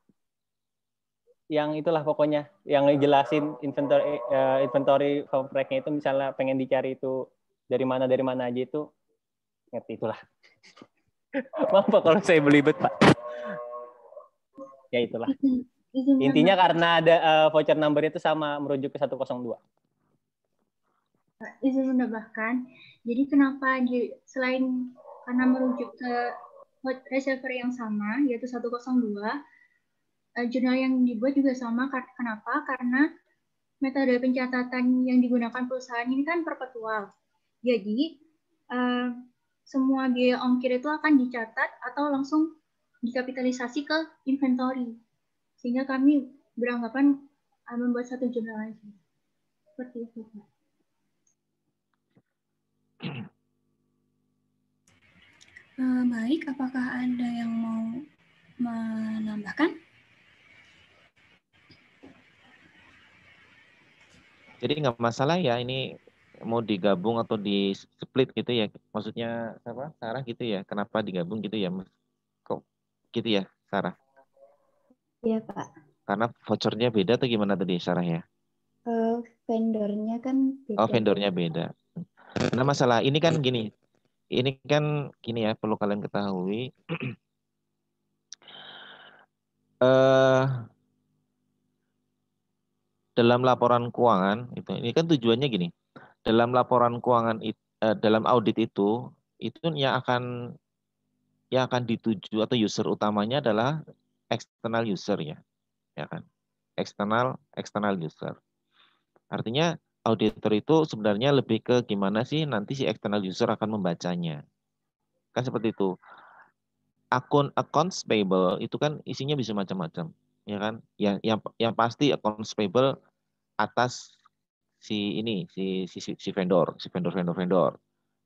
Yang itulah pokoknya yang jelasin inventory freight-nya itu, misalnya pengen dicari itu dari mana aja itu ngerti itulah. Maaf Pak kalau saya belibet Pak. Ya itulah. Intinya karena ada voucher number itu sama merujuk ke 102. Izin menambahkan, jadi kenapa selain karena merujuk ke reservoir yang sama, yaitu 102, jurnal yang dibuat juga sama. Kenapa? Karena metode pencatatan yang digunakan perusahaan ini kan perpetual. Jadi, semua biaya ongkir itu akan dicatat atau langsung dikapitalisasi ke inventory. Sehingga kami beranggapan membuat satu jurnal lagi. Seperti itu. Baik, apakah ada yang mau menambahkan? Jadi nggak masalah ya ini mau digabung atau di split gitu ya? Maksudnya apa? Sarah gitu ya? Kenapa digabung gitu ya? Kok gitu ya, Sarah? Iya Pak. Karena vouchernya beda atau gimana tadi Sarah ya? Vendornya kan beda. Oh, vendornya beda. Nah, masalah ini kan gini. Ini kan gini ya, perlu kalian ketahui. Dalam laporan keuangan itu, ini kan tujuannya gini. Dalam laporan keuangan dalam audit itu yang akan dituju atau user utamanya adalah external user ya kan? External user. Artinya auditor itu sebenarnya lebih ke gimana sih nanti si external user akan membacanya. Kan seperti itu. Accounts payable itu kan isinya bisa macam-macam, ya kan? Yang pasti accounts payable atas si vendor, vendor.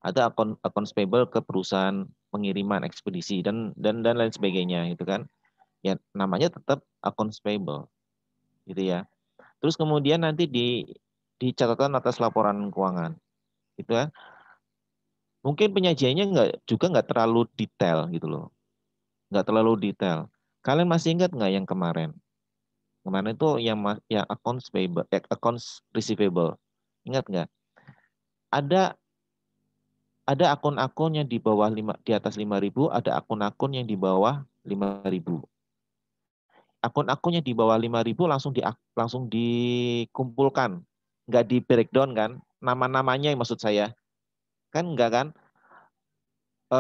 Ada accounts payable ke perusahaan pengiriman, ekspedisi dan lain sebagainya gitu kan. Ya namanya tetap accounts payable. Gitu ya. Terus kemudian nanti di catatan atas laporan keuangan. Gitu ya. Mungkin penyajiannya nggak terlalu detail gitu loh. Nggak terlalu detail. Kalian masih ingat nggak yang kemarin? Kemarin itu yang accounts payable, accounts receivable. Ingat nggak? Ada akun-akun yang di bawah di atas 5.000, ada akun-akun yang di bawah 5.000. Akun-akun yang di bawah 5.000 langsung dikumpulkan, nggak di breakdown kan? Nama-namanya yang maksud saya kan nggak kan?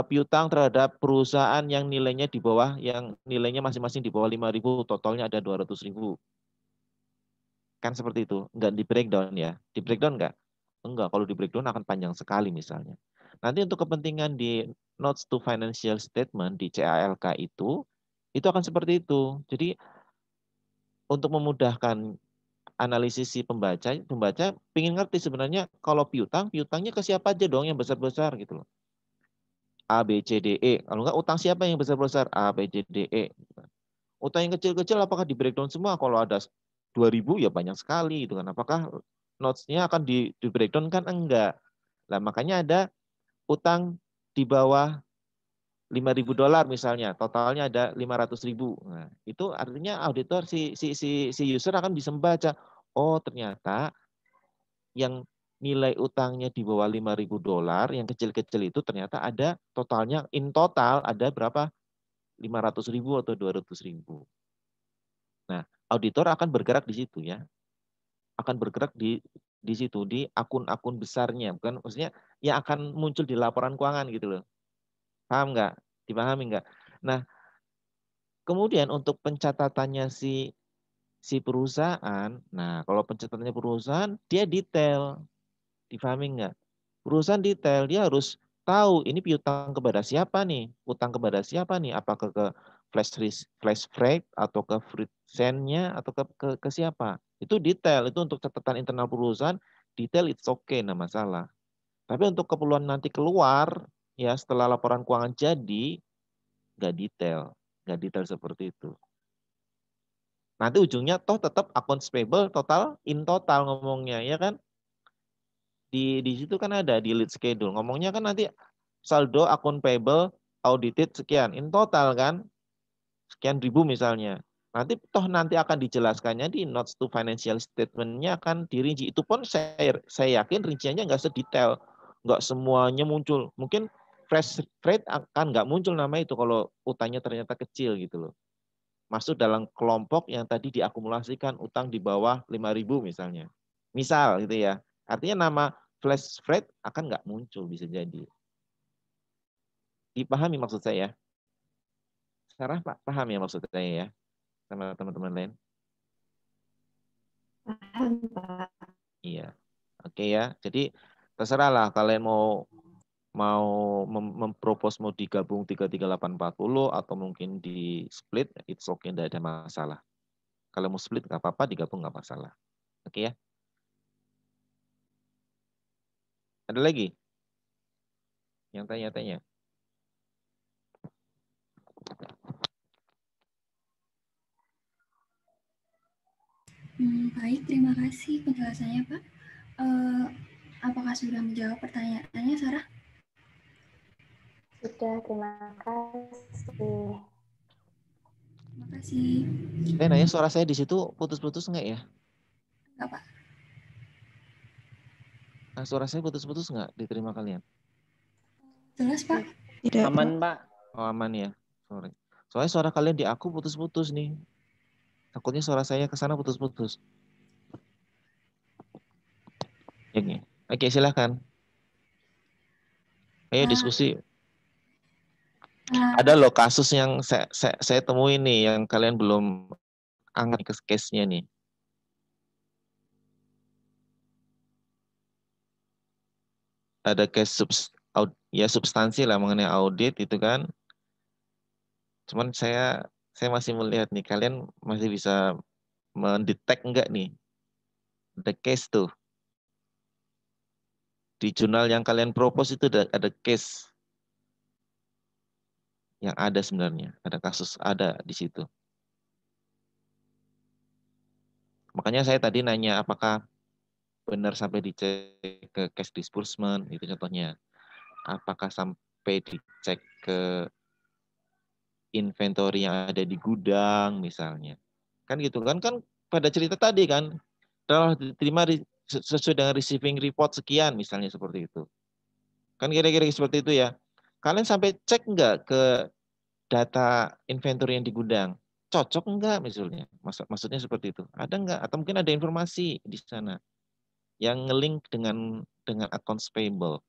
Piutang terhadap perusahaan yang nilainya di bawah, yang nilainya masing-masing di bawah 5.000, totalnya ada 200.000. Kan seperti itu, nggak di breakdown ya? Di breakdown nggak? Enggak, kalau di breakdown akan panjang sekali misalnya. Nanti untuk kepentingan di notes to financial statement di CALK itu akan seperti itu. Jadi untuk memudahkan analisis si pembaca pengen ngerti sebenarnya kalau piutangnya ke siapa aja dong yang besar-besar gitu loh. A, B, C, D, E. Kalau enggak utang siapa yang besar-besar? A, B, C, D, E. Utang yang kecil-kecil apakah di breakdown semua? Kalau ada 2.000 ya banyak sekali gitu kan. Apakah notes-nya akan di breakdown kan? Enggak. Nah, makanya ada utang di bawah $5.000 misalnya, totalnya ada 500.000. Nah, itu artinya auditor si user akan bisa membaca, oh ternyata yang nilai utangnya di bawah $5.000, yang kecil-kecil itu ternyata ada totalnya in total ada berapa? 500.000 atau 200.000. Nah, auditor akan bergerak di situ ya. Akan bergerak di situ, di akun-akun besarnya, bukan maksudnya yang akan muncul di laporan keuangan gitu loh. Paham nggak? Dipahami nggak? Nah, kemudian untuk pencatatannya si perusahaan, nah kalau pencatatannya perusahaan, dia detail. Dipahami nggak? Perusahaan detail, dia harus tahu ini piutang kepada siapa nih, utang kepada siapa nih, apakah ke flash freight atau ke fruit send-nya atau ke siapa. Itu detail, itu untuk catatan internal perusahaan, detail it's okay, nggak masalah. Tapi untuk keperluan nanti keluar, ya setelah laporan keuangan jadi, nggak detail seperti itu. Nanti ujungnya toh tetap accounts payable total in total ngomongnya ya kan. Di situ kan ada di lead schedule. Ngomongnya kan nanti saldo akun payable audited sekian in total kan. Sekian ribu misalnya. Nanti akan dijelaskannya di notes to financial statement-nya akan dirinci. Itu pun saya yakin rinciannya nggak sedetail. Nggak semuanya muncul. Mungkin fresh rate akan nggak muncul nama itu kalau utangnya ternyata kecil gitu loh. Masuk dalam kelompok yang tadi diakumulasikan utang di bawah 5.000 misalnya. Misal gitu ya. Artinya nama flash rate akan nggak muncul bisa jadi. Dipahami maksud saya? Sarah Pak, paham ya maksud saya ya? Sama teman-teman lain? Paham, Pak. Iya. Oke ya. Jadi terserahlah kalian mau mempropos mau digabung 33840 atau mungkin di split, it's okay, tidak ada masalah. Kalau mau split nggak apa-apa, digabung nggak masalah. Oke ya. Ada lagi yang tanya-tanya? Baik, terima kasih penjelasannya Pak. Apakah sudah menjawab pertanyaannya Sarah? Sudah, terima kasih. Terima kasih. Saya nanya suara saya di situ putus-putus nggak ya? Enggak Pak. Nah, suara saya putus-putus nggak diterima kalian? Jelas Pak? Tidak. Aman Pak. Oh aman ya. Sorry. Soalnya suara kalian di aku putus-putus nih. Takutnya suara saya ke sana putus-putus. Oke, silakan. Ayo diskusi. Ada loh kasus yang saya temui nih yang kalian belum angkat ke case-nya nih. Ada case substansi lah mengenai audit itu kan. Cuman saya masih melihat nih kalian masih bisa mendetek enggak nih the case tuh. Di jurnal yang kalian propose itu ada case yang ada sebenarnya, ada kasus ada di situ. Makanya saya tadi nanya apakah benar sampai dicek ke cash disbursement, itu contohnya. Apakah sampai dicek ke inventory yang ada di gudang misalnya. Kan gitu kan pada cerita tadi kan telah diterima sesuai dengan receiving report sekian misalnya seperti itu. Kan kira-kira seperti itu ya. Kalian sampai cek enggak ke data inventory yang di gudang? Cocok enggak misalnya? Maksudnya seperti itu. Ada enggak? Atau mungkin ada informasi di sana yang nge-link dengan accounts payable.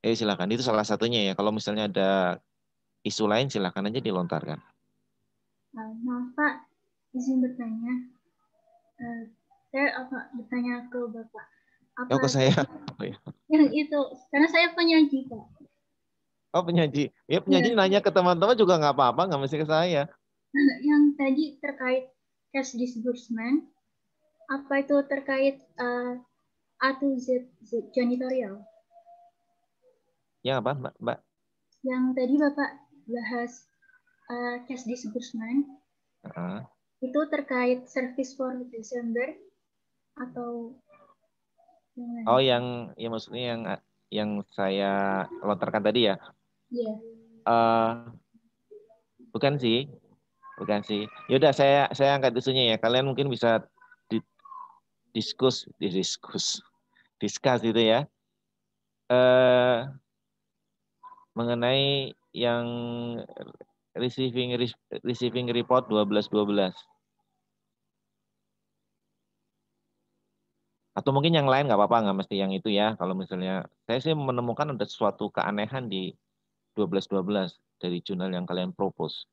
Silakan. Itu salah satunya ya. Kalau misalnya ada isu lain silakan aja dilontarkan. Maaf Pak, izin bertanya. Saya bertanya ke Bapak. Ke saya. Yang itu, karena saya penyaji Pak. Oh penyaji. Ya penyaji nanya ke teman-teman juga nggak apa-apa, nggak mesti ke saya. Yang tadi terkait cash disbursement, apa itu terkait A to Z janitorial? Ya apa Mbak? Yang tadi Bapak bahas cash disbursement, itu terkait service for December atau Oh yang ya maksudnya yang saya lontarkan tadi ya? Iya. Bukan sih. Yaudah saya angkat isunya ya. Kalian mungkin bisa discuss gitu ya. Mengenai yang receiving report 12-12. Atau mungkin yang lain nggak apa-apa, nggak mesti yang itu ya. Kalau misalnya saya sih menemukan ada suatu keanehan di 12-12 dari jurnal yang kalian propose.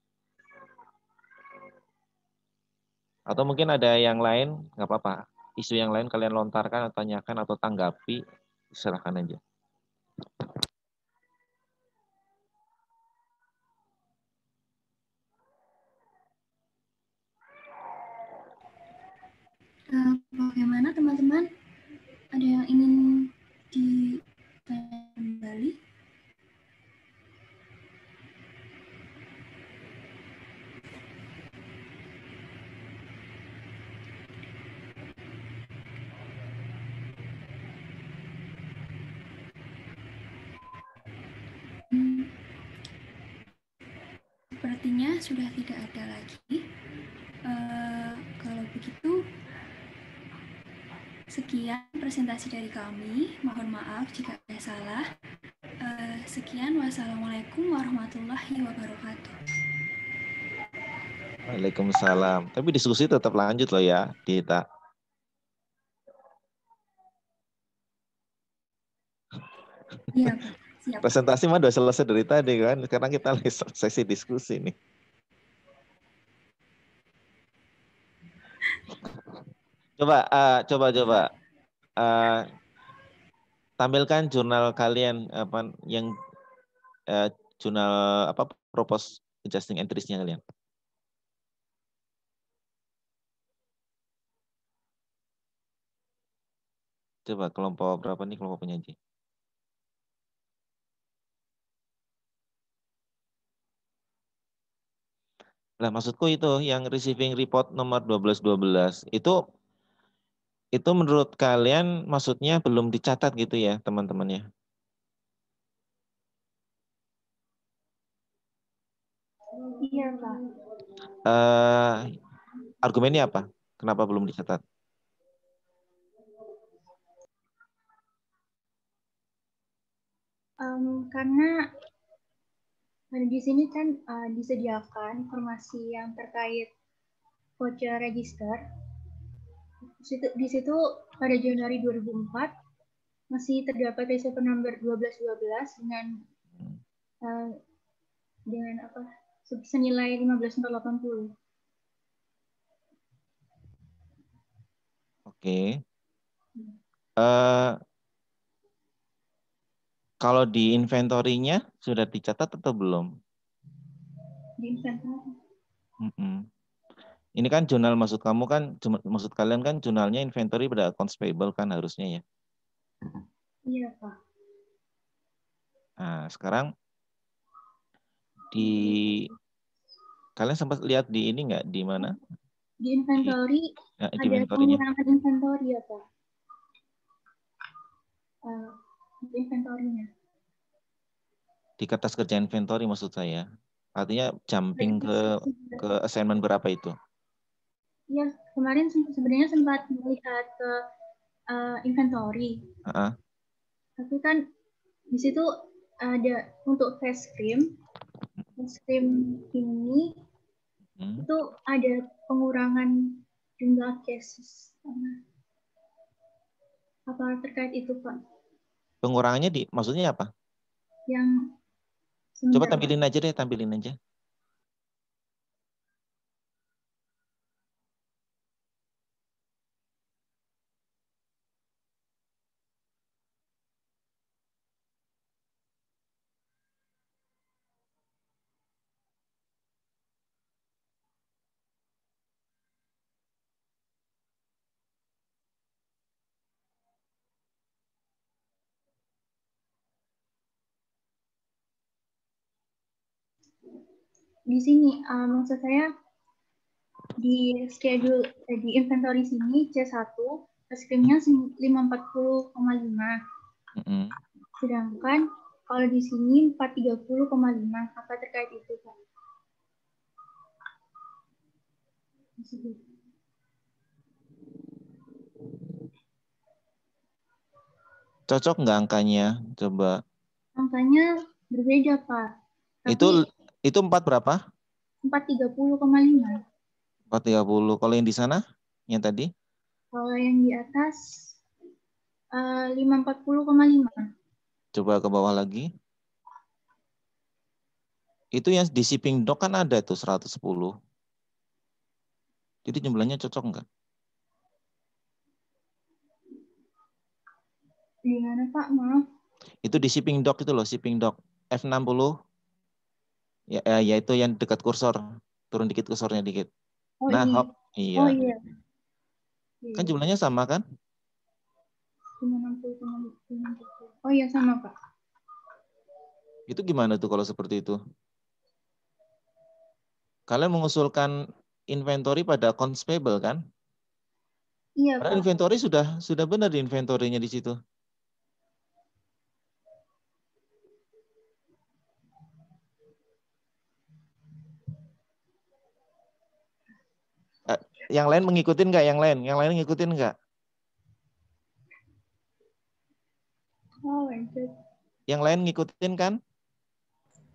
Atau mungkin ada yang lain, nggak apa-apa. Isu yang lain kalian lontarkan atau tanyakan atau tanggapi, silahkan aja. Bagaimana teman-teman? Ada yang ingin ditanya kembali? Sepertinya sudah tidak ada lagi. Kalau begitu, sekian presentasi dari kami. Mohon maaf jika ada salah. Sekian, wassalamualaikum warahmatullahi wabarakatuh. Waalaikumsalam. Tapi diskusi tetap lanjut loh ya, Dita. Iya, Pak. Siap. Presentasi mah udah selesai dari tadi kan. Sekarang kita sesi diskusi nih. Coba. Tampilkan jurnal kalian yang jurnal propose adjusting entries-nya kalian. Coba kelompok berapa nih kelompok penyaji? Nah, maksudku itu yang receiving report nomor 12-12 itu menurut kalian maksudnya belum dicatat gitu ya, teman-temannya? Iya, Pak. Argumennya apa? Kenapa belum dicatat? Karena di sini kan disediakan informasi yang terkait voucher register. Di situ pada Januari 2004 masih terdapat receiver number 1212 dengan senilai 15.480. Oke. Kalau di inventory-nya sudah dicatat atau belum? Di inventory. Ini kan jurnal maksud kamu kan, maksud kalian kan jurnalnya inventory pada accounts payable kan harusnya ya. Iya, Pak. Nah, sekarang kalian sempat lihat di ini nggak, di mana? Di inventory Di ada inventory-nya. pengurangan inventory ya, Pak. Di inventory-nya. Di kertas kerja inventory maksud saya. Artinya jumping ke assignment berapa itu? Iya, kemarin sebenarnya sempat melihat ke inventory. Tapi kan di situ ada untuk face cream ini itu ada pengurangan jumlah cases. Apa terkait itu, Pak? Pengurangannya maksudnya apa? Yang coba tampilin aja deh, tampilin aja. Di sini maksud saya di schedule di inventory sini C1 screennya 540,5. Sedangkan kalau di sini 430,5. Apa terkait itu, Pak? Cocok nggak angkanya? Coba. Angkanya berbeda, Pak. Tapi itu 4 berapa? 430,5. 430. Kalau yang di sana? Yang tadi? Kalau yang di atas 540,5. Coba ke bawah lagi. Itu yang di shipping doc kan ada tuh 110. Jadi jumlahnya cocok nggak? Gimana, Pak? Maaf. Itu di shipping doc itu loh, shipping doc F60. Ya itu yang dekat kursor. Turun dikit kursornya dikit. Oh, nah, iya. hop. Iya. Oh, iya. Kan jumlahnya sama kan? 560,5. Oh iya, sama, Pak. Itu gimana tuh kalau seperti itu? Kalian mengusulkan inventory pada accounts payable kan? Iya, Karena Pak. inventory sudah benar di inventory-nya di situ. Yang lain mengikutin nggak? Yang lain ngikutin nggak? Oh, lanjut. Yang lain ngikutin kan?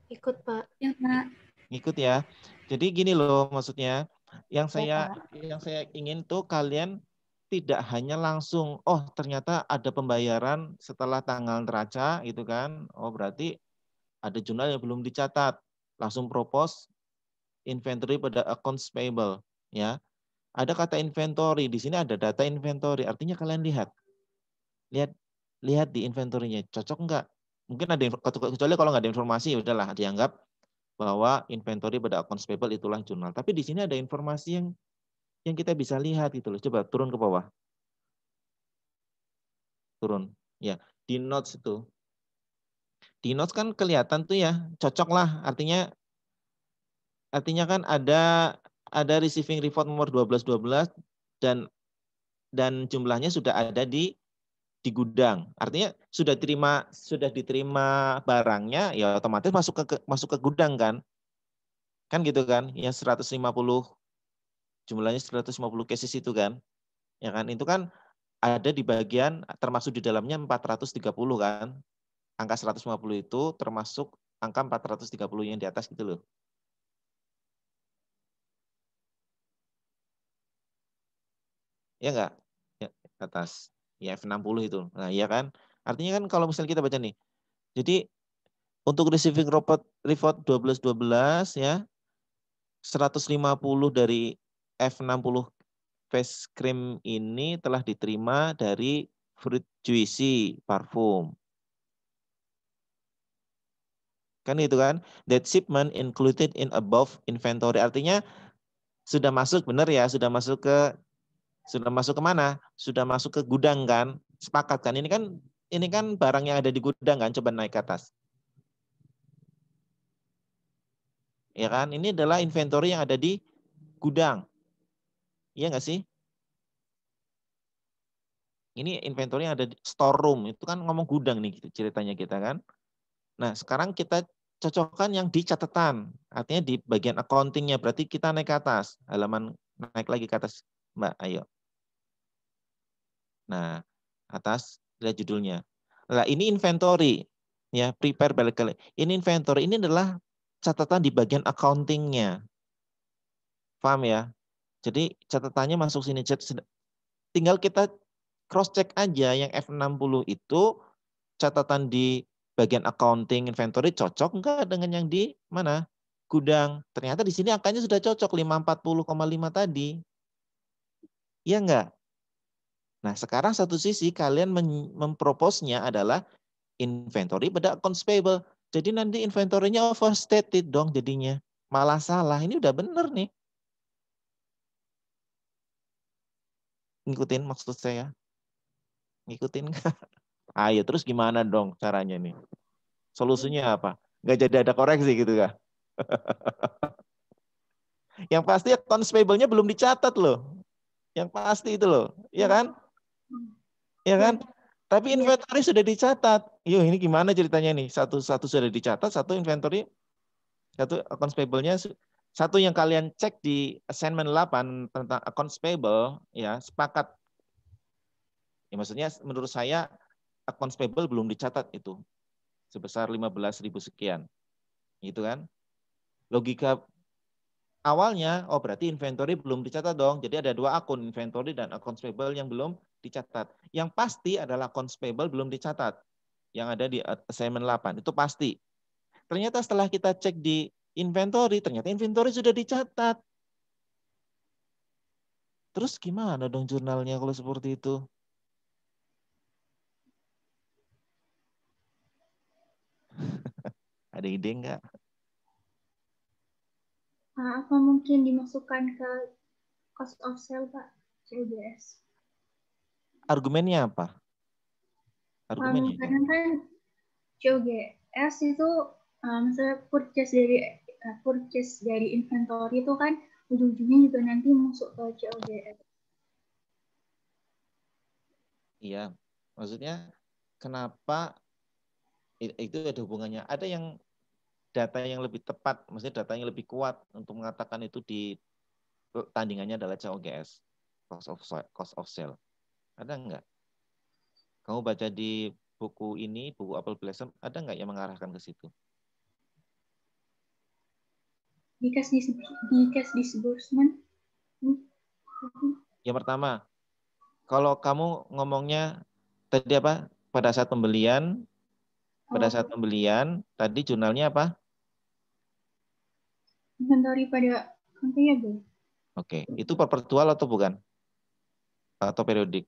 Ikut, Pak. Ya, Pak. Ngikut ya. Jadi gini loh maksudnya. Yang Ya, saya ingin tuh kalian tidak hanya langsung, oh ternyata ada pembayaran setelah tanggal neraca gitu kan. Oh berarti ada jurnal yang belum dicatat. Langsung propose inventory pada accounts payable. Ya. Ada kata inventory. Di sini ada data inventory. Artinya kalian lihat di inventory-nya. Cocok nggak? Mungkin ada, kecuali kalau nggak ada informasi, ya udahlah dianggap bahwa inventory pada accounts payable itulah jurnal. Tapi di sini ada informasi yang kita bisa lihat gitu loh. Coba turun ke bawah. Turun. Ya, di notes itu. Di notes kan kelihatan tuh ya, cocok lah. Artinya kan ada receiving report nomor 1212 dan jumlahnya sudah ada di gudang. Artinya sudah diterima barangnya, ya otomatis masuk ke gudang kan. Kan gitu kan? Yang 150 jumlahnya 150 cases itu kan. Ya kan? Itu kan ada di bagian termasuk di dalamnya 430 kan. Angka 150 itu termasuk angka 430 yang di atas gitu loh. Ya enggak? Ya, atas. Ya F60 itu. Nah, iya kan? Artinya kan kalau misalnya kita baca nih. Jadi untuk receiving report 1212 ya 150 dari F60 face cream ini telah diterima dari Fruit Juicy parfum. Kan itu kan? That shipment included in above inventory. Artinya sudah masuk, benar ya, sudah masuk ke mana? Sudah masuk ke gudang kan? Sepakat kan? Ini kan barang yang ada di gudang kan? Coba naik ke atas. Ya kan? Ini adalah inventory yang ada di gudang. Iya nggak sih? Ini inventory yang ada di storeroom. Itu kan ngomong gudang nih ceritanya kita kan. Nah, sekarang kita cocokkan yang di catatan. Artinya di bagian accounting-nya. Berarti kita naik ke atas. Halaman naik lagi ke atas. Mbak, ayo. Nah, atas lihat judulnya. Nah, ini inventory. Ya, prepare balik kali. Ini inventory. Ini adalah catatan di bagian accounting-nya. Paham ya? Jadi catatannya masuk sini. Tinggal kita cross check aja yang F60 itu catatan di bagian accounting inventory cocok enggak dengan yang di mana? Gudang. Ternyata di sini angkanya sudah cocok 540,5 tadi. Iya enggak? Nah, sekarang satu sisi kalian mempropose-nya adalah inventory pada accounts payable. Jadi nanti inventory-nya overstated dong jadinya. Malah salah. Ini udah bener nih. Ngikutin maksud saya? Ngikutin nggak? Ayo, terus gimana dong caranya nih? Solusinya apa? Nggak jadi ada koreksi gitu kah? Yang pasti accounts payable-nya belum dicatat loh. Yang pasti itu loh. Iya kan? Iya kan? Tapi inventory sudah dicatat. Yuk, ini gimana ceritanya nih? Satu sudah dicatat, satu inventory, satu accounts payable-nya, satu yang kalian cek di assignment 8 tentang accounts payable, ya sepakat. Ya, maksudnya menurut saya accounts payable belum dicatat itu sebesar 15.000 sekian. Gitu kan? Logika awalnya, oh berarti inventory belum dicatat dong. Jadi ada dua akun, inventory dan accounts payable yang belum dicatat. Yang pasti adalah accounts payable belum dicatat. Yang ada di assignment 8, itu pasti. Ternyata setelah kita cek di inventory, ternyata inventory sudah dicatat. Terus gimana dong jurnalnya kalau seperti itu? Ada ide nggak? Apa mungkin dimasukkan ke cost of sale, Pak? COGS. Argumennya apa? Argumennya. Kadang kan COGS itu misalnya purchase dari inventory itu kan ujung-ujungnya juga nanti masuk ke COGS. Iya, maksudnya kenapa itu ada hubungannya? Ada yang data yang lebih tepat, maksudnya data yang lebih kuat untuk mengatakan itu di tandingannya adalah COGS, cost of sale. Ada enggak? Kamu baca di buku ini, buku Apple Blossom, ada enggak yang mengarahkan ke situ? Di cash disbursement. Yang pertama, kalau kamu ngomongnya tadi apa? Pada saat pembelian, tadi jurnalnya apa? Inventory pada payable. Oke, itu perpetual atau bukan? Atau periodik?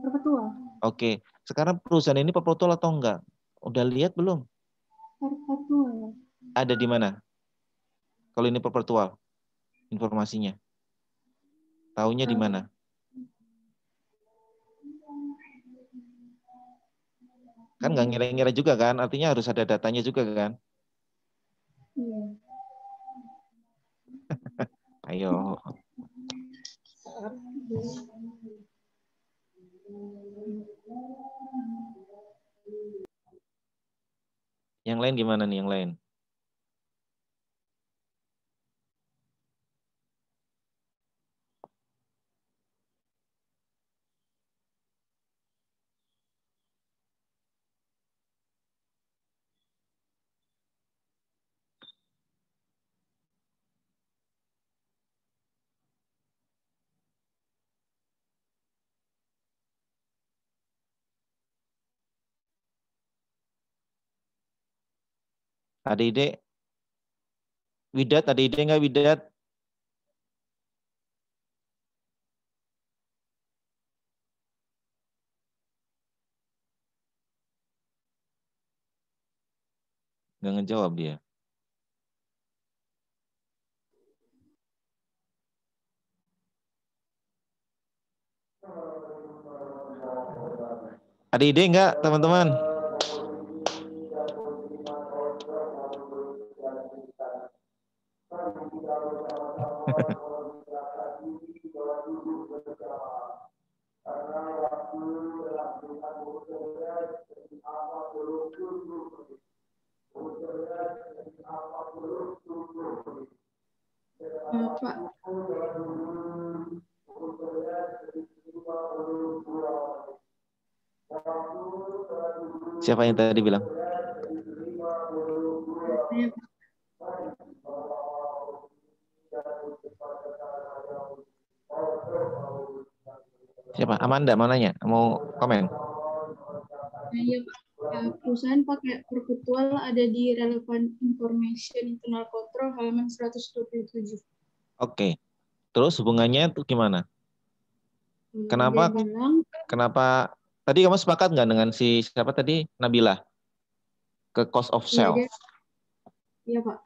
Perpetual. Oke, sekarang perusahaan ini perpetual atau enggak? Udah lihat belum? Perpetual. Ada di mana? Kalau ini perpetual, informasinya. Taunya di mana? Kan nggak ngira-ngira juga kan? Artinya harus ada datanya juga kan? Iya. Ayo. Yang lain gimana nih yang lain? Ada ide? Widat, ada ide nggak Widat? Nggak ngejawab dia. Ada ide nggak teman-teman? Pak. Siapa yang tadi bilang? Siapa? Amanda mau nanya? Mau komen? Iya, Pak. Perusahaan pakai perpetual ada di Relevant Information Internal Control halaman 127. Oke. Terus hubungannya itu gimana? Kenapa? Dia bilang, Kenapa? Tadi kamu sepakat nggak dengan si siapa tadi? Nabila? Ke cost of sale. Iya, Pak.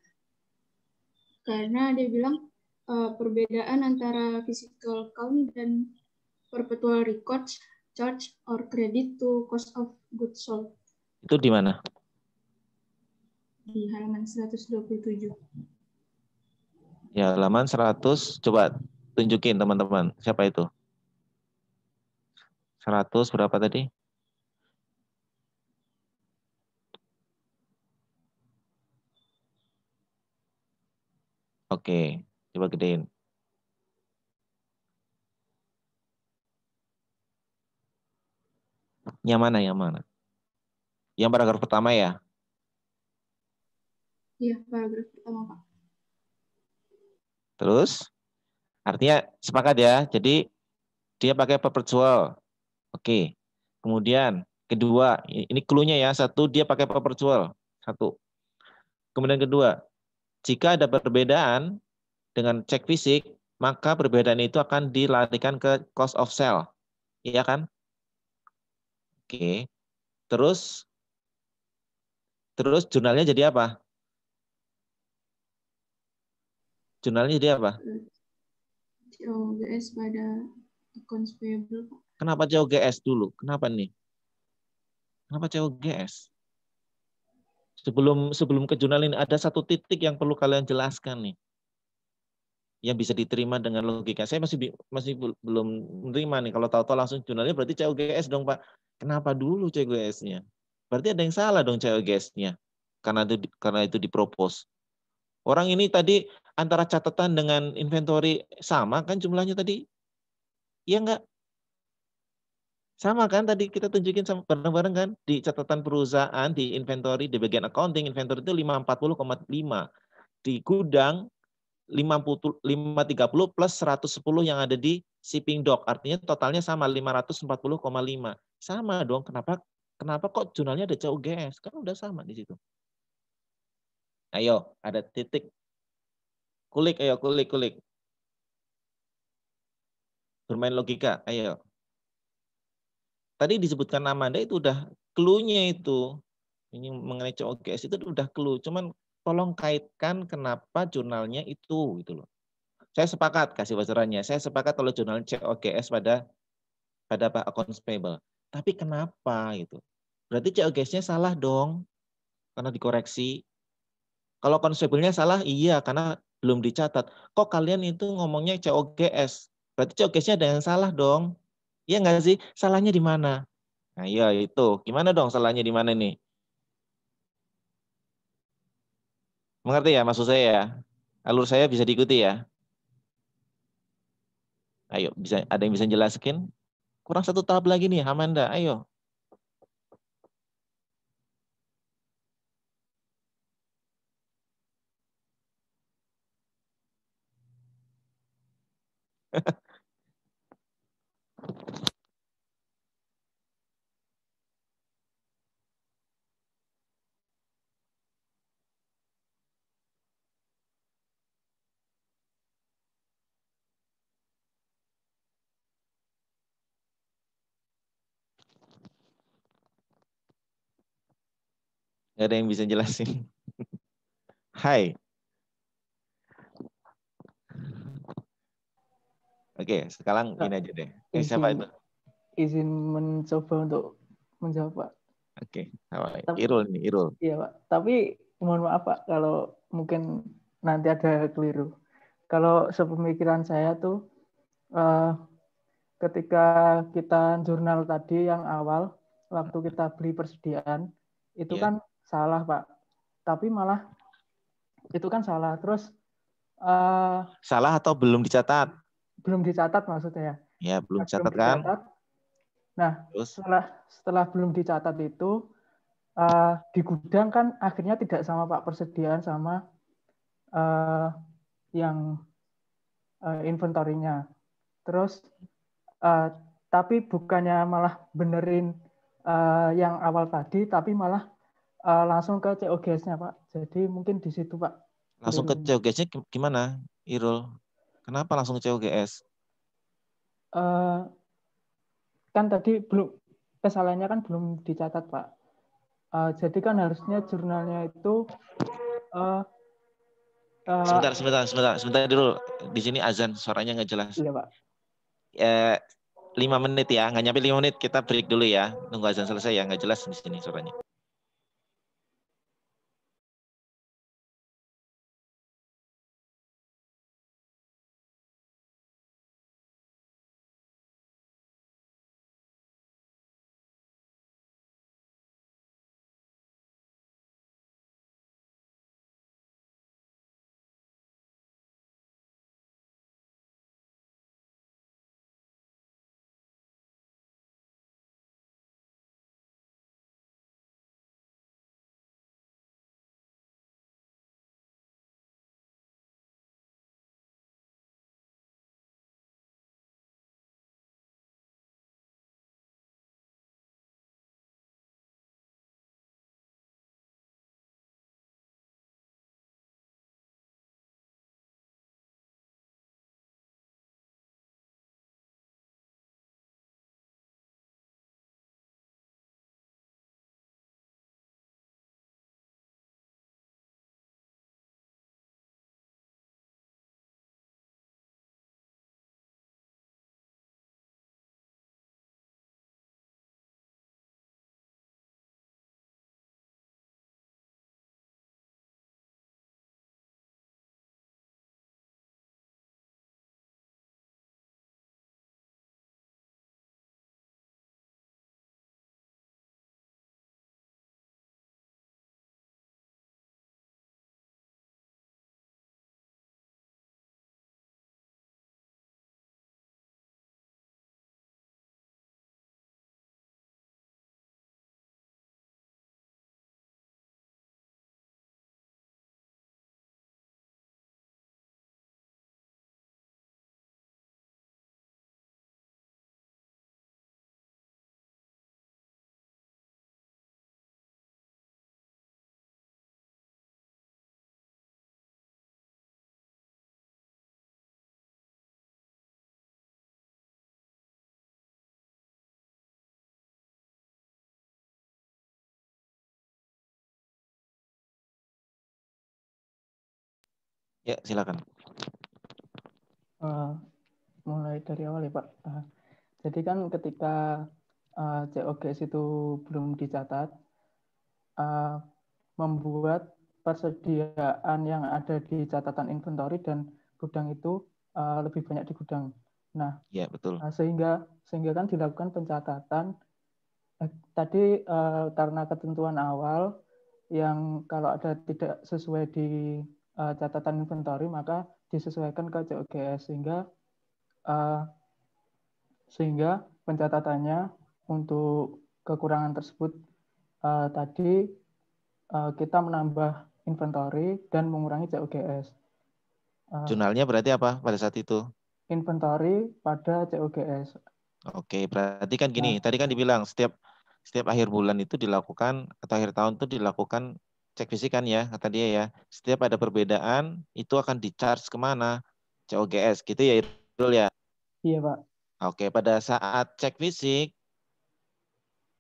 Karena dia bilang perbedaan antara physical count dan perpetual records, charge or credit to cost of goods sold. Itu di mana? Di halaman 127. Ya, halaman 100. Coba tunjukin teman-teman. Siapa itu? 100 berapa tadi? Oke, coba gedein. Yang mana? Yang mana? Yang paragraf pertama ya? Iya, paragraf pertama, Pak. Terus? Artinya sepakat ya. Jadi dia pakai perpetual. Oke. Kemudian kedua, ini clue-nya ya. Satu, dia pakai perpetual. Satu. Kemudian kedua, jika ada perbedaan dengan cek fisik, maka perbedaan itu akan dilarikan ke cost of sale. Iya kan? Oke. Terus jurnalnya jadi apa? Jurnalnya jadi apa? COGS pada accounts payable, Pak. Kenapa COGS dulu? Kenapa nih? Kenapa COGS? Sebelum ke jurnal ini ada satu titik yang perlu kalian jelaskan nih. Yang bisa diterima dengan logika. Saya masih belum menerima nih. Kalau tahu-tahu langsung jurnalnya berarti COGS dong, Pak. Kenapa dulu COGS-nya? Berarti ada yang salah dong COGS-nya. Karena itu dipropos. Orang ini tadi antara catatan dengan inventory sama kan jumlahnya tadi? Iya enggak? Sama kan tadi kita tunjukin sama bareng-bareng kan di catatan perusahaan, di inventory, di bagian accounting, inventory itu 540,5. Di gudang 530 plus 110 yang ada di shipping dock. Artinya totalnya sama 540,5. Sama dong. Kenapa kok jurnalnya ada COGS? Kan udah sama di situ. Ayo, ada titik. Kulik, ayo kulik. Bermain logika, ayo. Tadi disebutkan Amanda itu udah clue-nya itu. Ini mengenai COGS itu udah clue. Cuman tolong kaitkan kenapa jurnalnya itu gitu loh. Saya sepakat kasih bocorannya. Saya sepakat kalau jurnal COGS pada accounts payable. Tapi kenapa gitu? Berarti COGS-nya salah dong. Karena dikoreksi. Kalau accounts payable-nya salah, iya karena belum dicatat. Kok kalian itu ngomongnya COGS? Berarti COGS-nya ada yang salah dong. Iya nggak sih? Salahnya di mana? Nah, iya itu. Gimana dong salahnya di mana nih? Mengerti ya maksud saya ya? Alur saya bisa diikuti ya? Ayo, ada yang bisa jelaskan? Kurang satu tahap lagi nih, Amanda. Ayo. Gak ada yang bisa jelasin. Hai. Oke, sekarang gini aja deh. Siapa itu? izin mencoba untuk menjawab, Pak. Oke, Irul nih, Irul. Iya, Pak. Tapi mohon maaf, Pak, kalau mungkin nanti ada keliru. Kalau sepemikiran saya tuh, ketika kita jurnal tadi yang awal, waktu kita beli persediaan, itu kan salah, Pak. Tapi malah itu kan salah. Terus salah atau belum dicatat? Belum dicatat maksudnya. Ya, belum dicatat kan? Nah, terus setelah belum dicatat itu di gudang kan akhirnya tidak sama Pak persediaan sama yang inventorinya. Terus tapi bukannya malah benerin yang awal tadi, tapi malah langsung ke COGS-nya Pak. Jadi mungkin di situ Pak. Langsung ke COGS-nya gimana, Irul? Kenapa langsung ke COGS? Kan tadi belum, kesalahannya kan belum dicatat Pak. Jadi kan harusnya jurnalnya itu sebentar dulu. Di sini azan, suaranya nggak jelas. Iya Pak. 5 menit ya, nggak nyampe 5 menit, kita break dulu ya. Nunggu azan selesai ya, nggak jelas di sini suaranya. Ya, silakan. Mulai dari awal ya Pak. Jadi kan ketika COGS itu belum dicatat, membuat persediaan yang ada di catatan inventory dan gudang itu lebih banyak di gudang. Nah, ya betul. Sehingga kan dilakukan pencatatan. Tadi karena ketentuan awal yang kalau ada tidak sesuai di catatan inventory maka disesuaikan ke COGS sehingga pencatatannya untuk kekurangan tersebut tadi kita menambah inventory dan mengurangi COGS. Jurnalnya berarti apa pada saat itu? Inventory pada COGS. Oke, berarti kan gini, tadi kan dibilang setiap akhir bulan itu dilakukan atau akhir tahun itu dilakukan cek fisik kan ya, kata dia ya. Setiap ada perbedaan itu akan di-charge kemana? COGS gitu ya, Irul ya? Iya, Pak. Oke, pada saat cek fisik,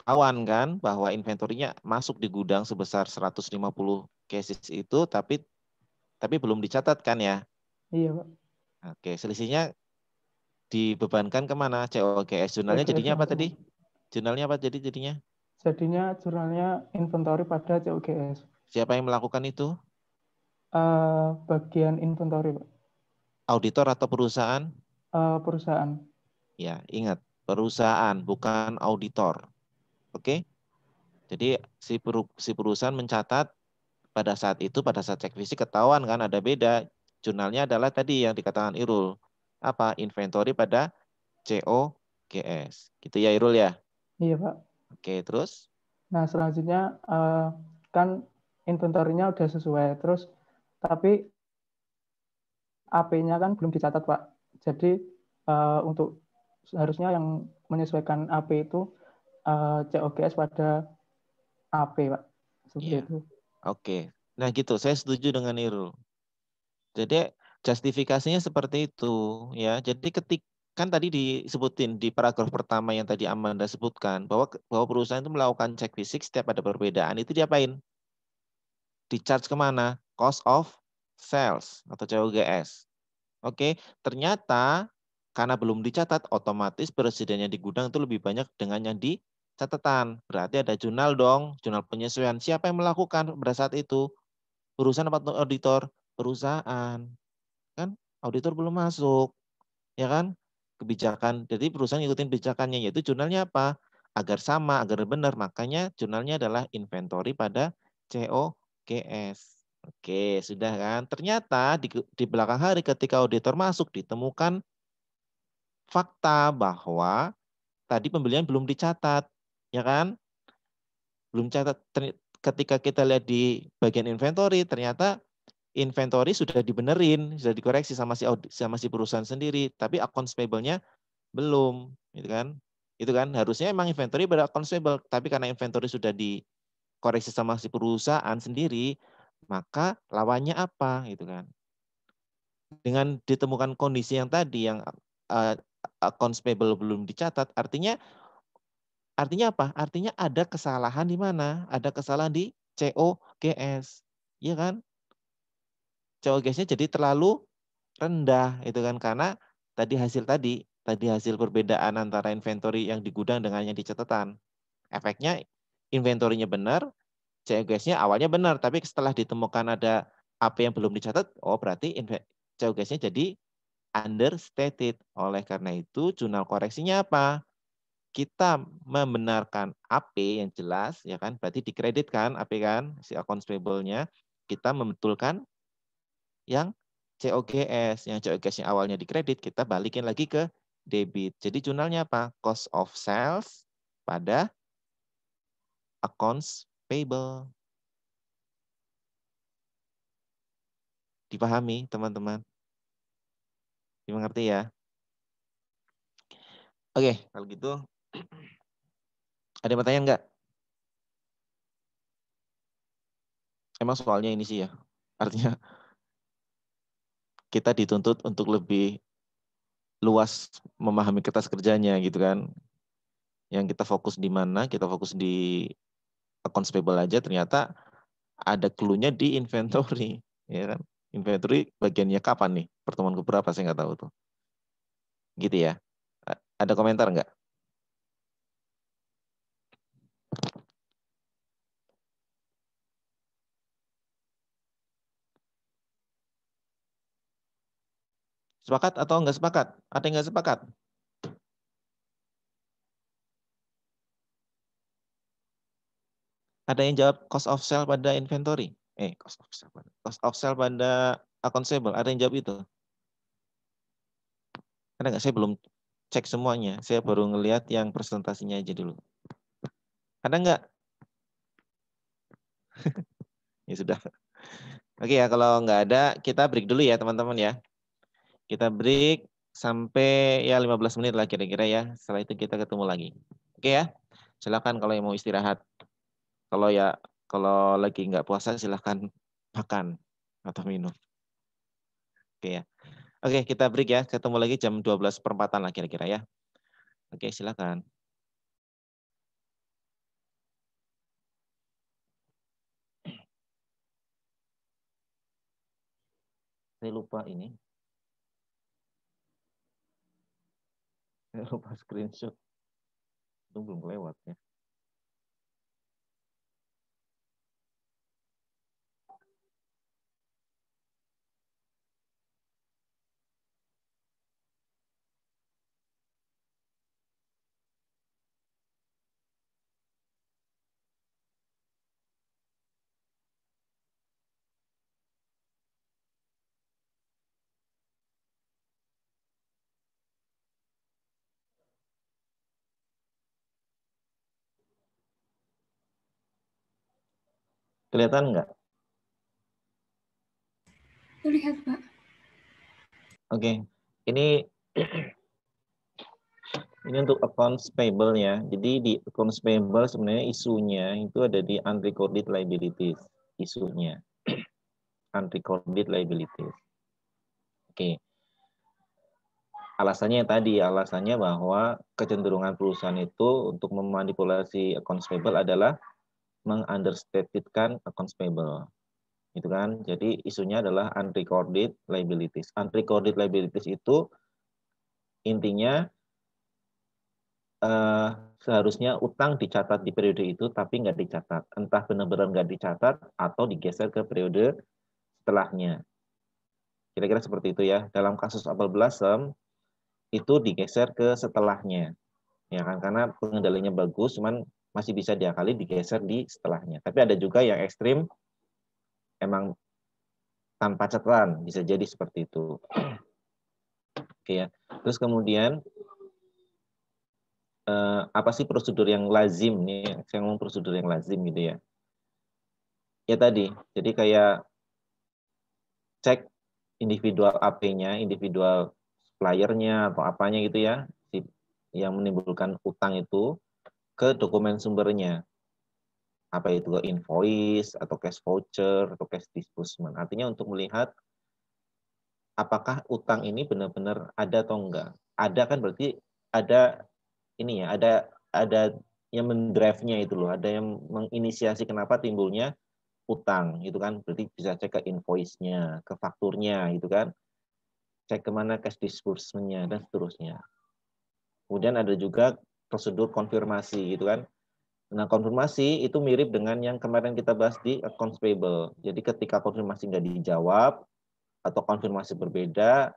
kawan kan bahwa inventorinya masuk di gudang sebesar 150 cases itu, tapi belum dicatat kan ya? Iya, Pak. Oke, selisihnya dibebankan kemana? COGS. Jurnalnya COGS jadinya apa langsung. tadi? Jurnalnya apa jadinya? Jadinya jurnalnya inventory pada COGS. Siapa yang melakukan itu? Bagian inventory, Pak. Auditor atau perusahaan? Perusahaan. Ya, ingat, perusahaan bukan auditor. Oke? Jadi si perusahaan mencatat pada saat itu, pada saat cek fisik ketahuan kan ada beda. Jurnalnya adalah tadi yang dikatakan Irul. Apa? Inventory pada COGS. Gitu ya Irul ya? Iya, Pak. Oke, terus? Nah, selanjutnya kan inventorinya udah sesuai. Terus, tapi AP-nya kan belum dicatat, Pak. Jadi, untuk harusnya yang menyesuaikan AP itu COGS pada AP, Pak. Seperti Iya. itu. Oke. Nah gitu, saya setuju dengan Irul. Jadi justifikasinya seperti itu ya. Jadi kan tadi disebutin di paragraf pertama yang tadi Amanda sebutkan bahwa perusahaan itu melakukan cek fisik setiap ada perbedaan. Itu diapain? Di-charge kemana? Cost of sales atau COGS. Oke, ternyata karena belum dicatat, otomatis presidennya di gudang itu lebih banyak dengan yang di catatan. Berarti ada jurnal dong, jurnal penyesuaian. Siapa yang melakukan pada saat itu? Perusahaan apa auditor? Perusahaan. Kan auditor belum masuk. Ya kan? Kebijakan. Jadi perusahaan ngikutin kebijakannya, yaitu jurnalnya apa? Agar sama, agar benar. Makanya jurnalnya adalah inventory pada COGS. Oke, sudah kan? Ternyata di belakang hari ketika auditor masuk ditemukan fakta bahwa tadi pembelian belum dicatat, ya kan? Belum catat. Ketika kita lihat di bagian inventory, ternyata inventory sudah dibenerin, sudah dikoreksi sama si perusahaan sendiri, tapi accounts payable-nya belum, gitu kan? Itu kan harusnya emang inventory pada accounts payable, tapi karena inventory sudah dikoreksi sama si perusahaan sendiri, maka lawannya apa, gitu kan? Dengan ditemukan kondisi yang tadi yang accounts payable belum dicatat, artinya apa? Artinya ada kesalahan di mana? Ada kesalahan di COGS. Iya kan? COGS-nya jadi terlalu rendah itu kan karena tadi hasil perbedaan antara inventory yang di gudang dengan yang di catatan. Efeknya inventory-nya benar, COGS-nya awalnya benar, tapi setelah ditemukan ada apa yang belum dicatat, oh berarti COGS-nya jadi understated. Oleh karena itu, jurnal koreksinya apa? Kita membenarkan AP yang jelas, ya kan? Berarti dikreditkan AP kan, si accounts payable-nya. Kita membetulkan yang COGS. Yang COGS-nya awalnya dikredit, kita balikin lagi ke debit. Jadi jurnalnya apa? Cost of sales pada accounts payable. Dipahami, teman-teman? Dimengerti ya? Oke, kalau gitu ada pertanyaan nggak? Emang soalnya ini sih ya, artinya kita dituntut untuk lebih luas memahami kertas kerjanya gitu kan. Yang kita fokus di mana, kita fokus di accounts payable aja, ternyata ada clue-nya di inventory. Ya kan? Inventory bagiannya kapan nih? Pertemuan keberapa saya nggak tahu tuh. Gitu ya. Ada komentar nggak? Sepakat atau nggak sepakat? Ada yang nggak sepakat? Ada yang jawab cost of sale pada inventory? Cost of sale pada accounts payable. Ada yang jawab itu? Ada nggak? Saya belum cek semuanya. Saya baru ngelihat yang presentasinya aja dulu. Ada nggak? Ya sudah. Oke ya, kalau nggak ada, kita break dulu ya teman-teman ya. Kita break sampai ya 15 menit lah kira-kira ya. Setelah itu kita ketemu lagi. Oke ya, silakan kalau yang mau istirahat. Kalau lagi nggak puasa silahkan makan atau minum. Oke ya. Oke, kita break ya. Ketemu lagi jam 12:04 lah kira-kira ya. Oke, silakan. Saya lupa ini. Saya lupa screenshot. Itu belum lewat ya. Kelihatan nggak? Terlihat, Pak. Oke. Ini ini untuk accounts payable ya. Jadi di accounts payable sebenarnya isunya itu ada di unrecorded liabilities. Isunya. Unrecorded liabilities. Oke. Alasannya bahwa kecenderungan perusahaan itu untuk memanipulasi accounts payable adalah meng-understatedkan accounts payable. Gitu kan. Jadi isunya adalah unrecorded liabilities. Unrecorded liabilities itu intinya seharusnya utang dicatat di periode itu tapi nggak dicatat. Entah benar-benar nggak dicatat atau digeser ke periode setelahnya. Kira-kira seperti itu ya. Dalam kasus Apple Blossom itu digeser ke setelahnya. Ya kan, karena pengendaliannya bagus, cuman masih bisa diakali digeser di setelahnya. Tapi ada juga yang ekstrim emang tanpa catatan, bisa jadi seperti itu. Oke ya. Terus kemudian apa sih prosedur yang lazim nih? Saya ngomong prosedur yang lazim gitu ya. Ya tadi, jadi kayak cek individual AP-nya, individual supplier-nya atau apanya gitu ya, yang menimbulkan utang itu ke dokumen sumbernya. Apa itu invoice atau cash voucher atau cash disbursement. Artinya untuk melihat apakah utang ini benar-benar ada atau enggak. Ada kan berarti ada ini ya, ada yang mendrive-nya itu loh, ada yang menginisiasi kenapa timbulnya utang, itu kan berarti bisa cek ke invoice-nya, ke fakturnya, gitu kan, cek kemana cash disbursement-nya dan seterusnya. Kemudian ada juga prosedur konfirmasi, gitu kan. Nah, konfirmasi itu mirip dengan yang kemarin kita bahas di accounts payable. Jadi ketika konfirmasi nggak dijawab atau konfirmasi berbeda,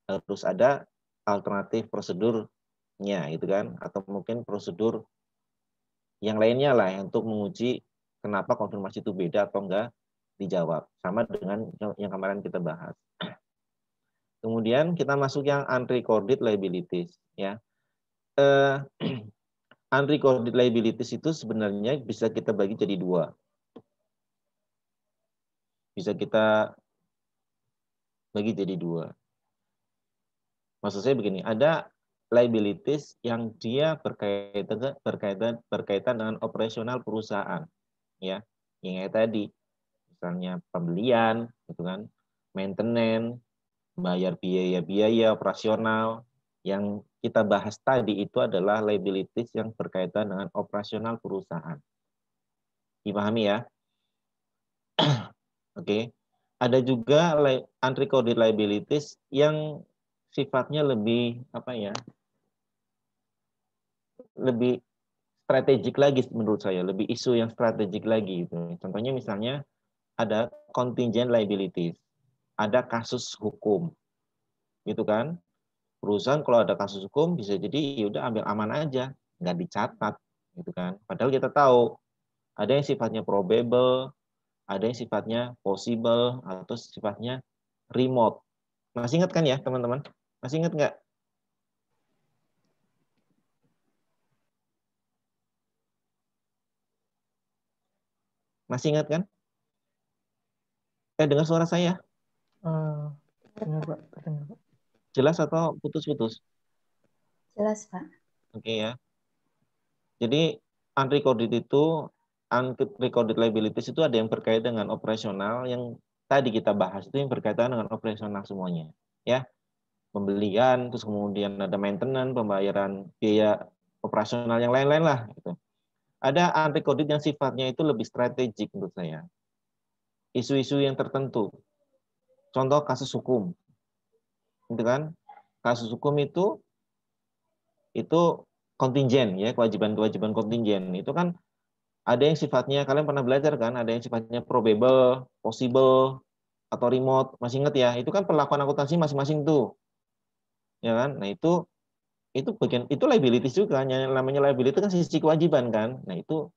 harus ada alternatif prosedurnya, gitu kan, atau mungkin prosedur yang lainnya lah untuk menguji kenapa konfirmasi itu beda atau enggak dijawab. Sama dengan yang kemarin kita bahas. Kemudian kita masuk yang unrecorded liabilities. Ya. Unrecorded liabilities itu sebenarnya bisa kita bagi jadi dua. Bisa kita bagi jadi dua. Maksud saya begini, ada liabilities yang dia berkaitan dengan operasional perusahaan. Ya, yang kayak tadi. Misalnya pembelian, gitu kan, maintenance, bayar biaya-biaya operasional. Yang kita bahas tadi itu adalah liabilities yang berkaitan dengan operasional perusahaan. Dipahami ya? Oke. Ada juga unrecorded liabilities yang sifatnya lebih apa ya? Lebih strategik lagi menurut saya, lebih isu yang strategik lagi gitu. Contohnya misalnya ada contingent liabilities. Ada kasus hukum. Gitu kan? Perusahaan kalau ada kasus hukum bisa jadi ya udah ambil aman aja, nggak dicatat gitu kan. Padahal kita tahu ada yang sifatnya probable, ada yang sifatnya possible atau sifatnya remote. Masih ingat kan ya teman-teman? Masih ingat nggak? Masih ingat kan? Dengar suara saya? Dengar Pak, dengar Pak. Jelas atau putus-putus? Jelas, Pak. Oke ya. Jadi unrecorded liabilities itu ada yang berkaitan dengan operasional, yang tadi kita bahas itu yang berkaitan dengan operasional semuanya, ya. Pembelian, terus kemudian ada maintenance, pembayaran biaya operasional yang lain-lain lah gitu. Ada unrecorded yang sifatnya itu lebih strategik menurut saya. Isu-isu yang tertentu. Contoh kasus hukum. Gitu kan? Kasus hukum itu itu kontingen ya, kewajiban-kewajiban kontingen. Itu kan ada yang sifatnya, kalian pernah belajar kan, ada yang sifatnya probable, possible, atau remote. Masih ingat ya? Itu kan perlakuan akuntansi masing-masing tuh. Ya kan? Nah, itu bagian itu liabilities juga. Yang namanya liability kan sisi kewajiban kan. Nah, itu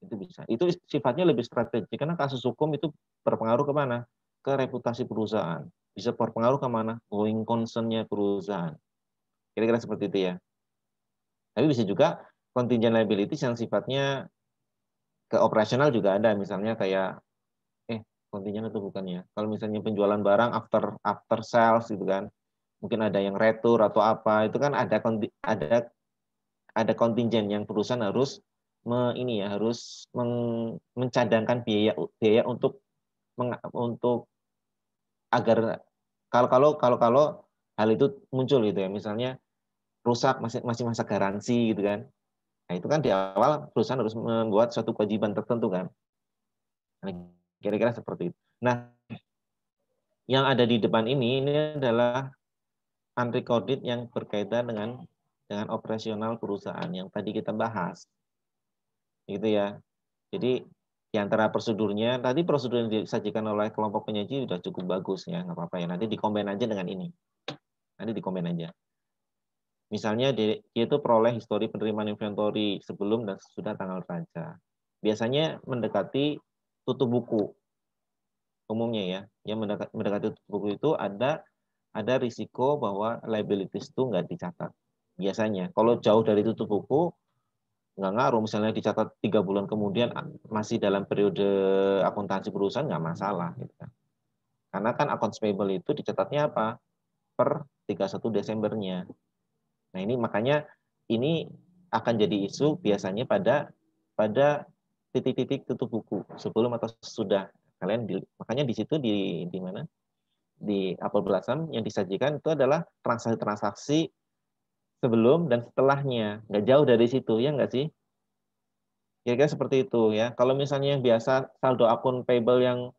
bisa. Itu sifatnya lebih strategis karena kasus hukum itu berpengaruh ke mana? Ke reputasi perusahaan. Bisa berpengaruh ke mana? Going concern-nya perusahaan. Kira-kira seperti itu ya. Tapi bisa juga contingent liabilities yang sifatnya ke operasional juga ada, misalnya kayak contingent itu bukan ya. Kalau misalnya penjualan barang after sales gitu kan. Mungkin ada yang retur atau apa, itu kan ada kontingent yang perusahaan harus harus mencadangkan biaya untuk agar kalau hal itu muncul gitu ya, misalnya rusak masih masa garansi gitu kan. Nah, itu kan di awal perusahaan harus membuat suatu kewajiban tertentu kan. Nah, kira-kira seperti itu. Nah, yang ada di depan ini adalah unrecorded yang berkaitan dengan operasional perusahaan yang tadi kita bahas. Gitu ya. Jadi di antara prosedurnya, tadi prosedur yang disajikan oleh kelompok penyaji sudah cukup bagus ya, nggak apa-apa ya. Nanti dikombin aja dengan ini. Nanti dikombin aja. Misalnya dia itu peroleh histori penerimaan inventory sebelum dan sesudah tanggal raja. Biasanya mendekati tutup buku. Umumnya ya, yang mendekati tutup buku itu ada risiko bahwa liabilities itu nggak dicatat. Biasanya, kalau jauh dari tutup buku, nggak ngaruh. Misalnya dicatat 3 bulan kemudian masih dalam periode akuntansi perusahaan, nggak masalah. Gitu kan. Karena kan accounts payable itu dicatatnya apa? Per 31 Desembernya. Nah ini makanya ini akan jadi isu biasanya pada titik-titik tutup buku sebelum atau sesudah. Makanya di situ di mana? Di Apple Blossom yang disajikan itu adalah transaksi-transaksi sebelum dan setelahnya. Nggak jauh dari situ, ya nggak sih? Kira-kira seperti itu ya. Kalau misalnya yang biasa saldo akun payable yang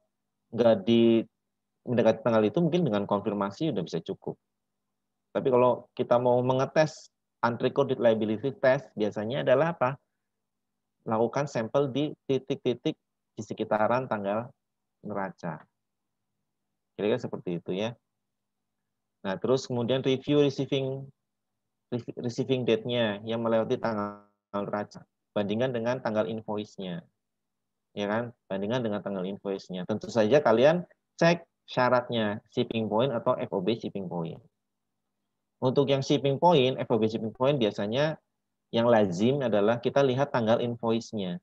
nggak mendekati tanggal itu, mungkin dengan konfirmasi udah bisa cukup. Tapi kalau kita mau mengetes unrecorded liability test, biasanya adalah apa? Lakukan sampel di titik-titik di sekitaran tanggal neraca. Kira-kira seperti itu ya. Nah, terus kemudian review receiving date-nya yang melewati tanggal neraca. Bandingkan dengan tanggal invoice-nya. Ya kan? Bandingkan dengan tanggal invoice-nya. Tentu saja kalian cek syaratnya shipping point atau FOB shipping point. Untuk yang shipping point, FOB shipping point biasanya yang lazim adalah kita lihat tanggal invoice-nya.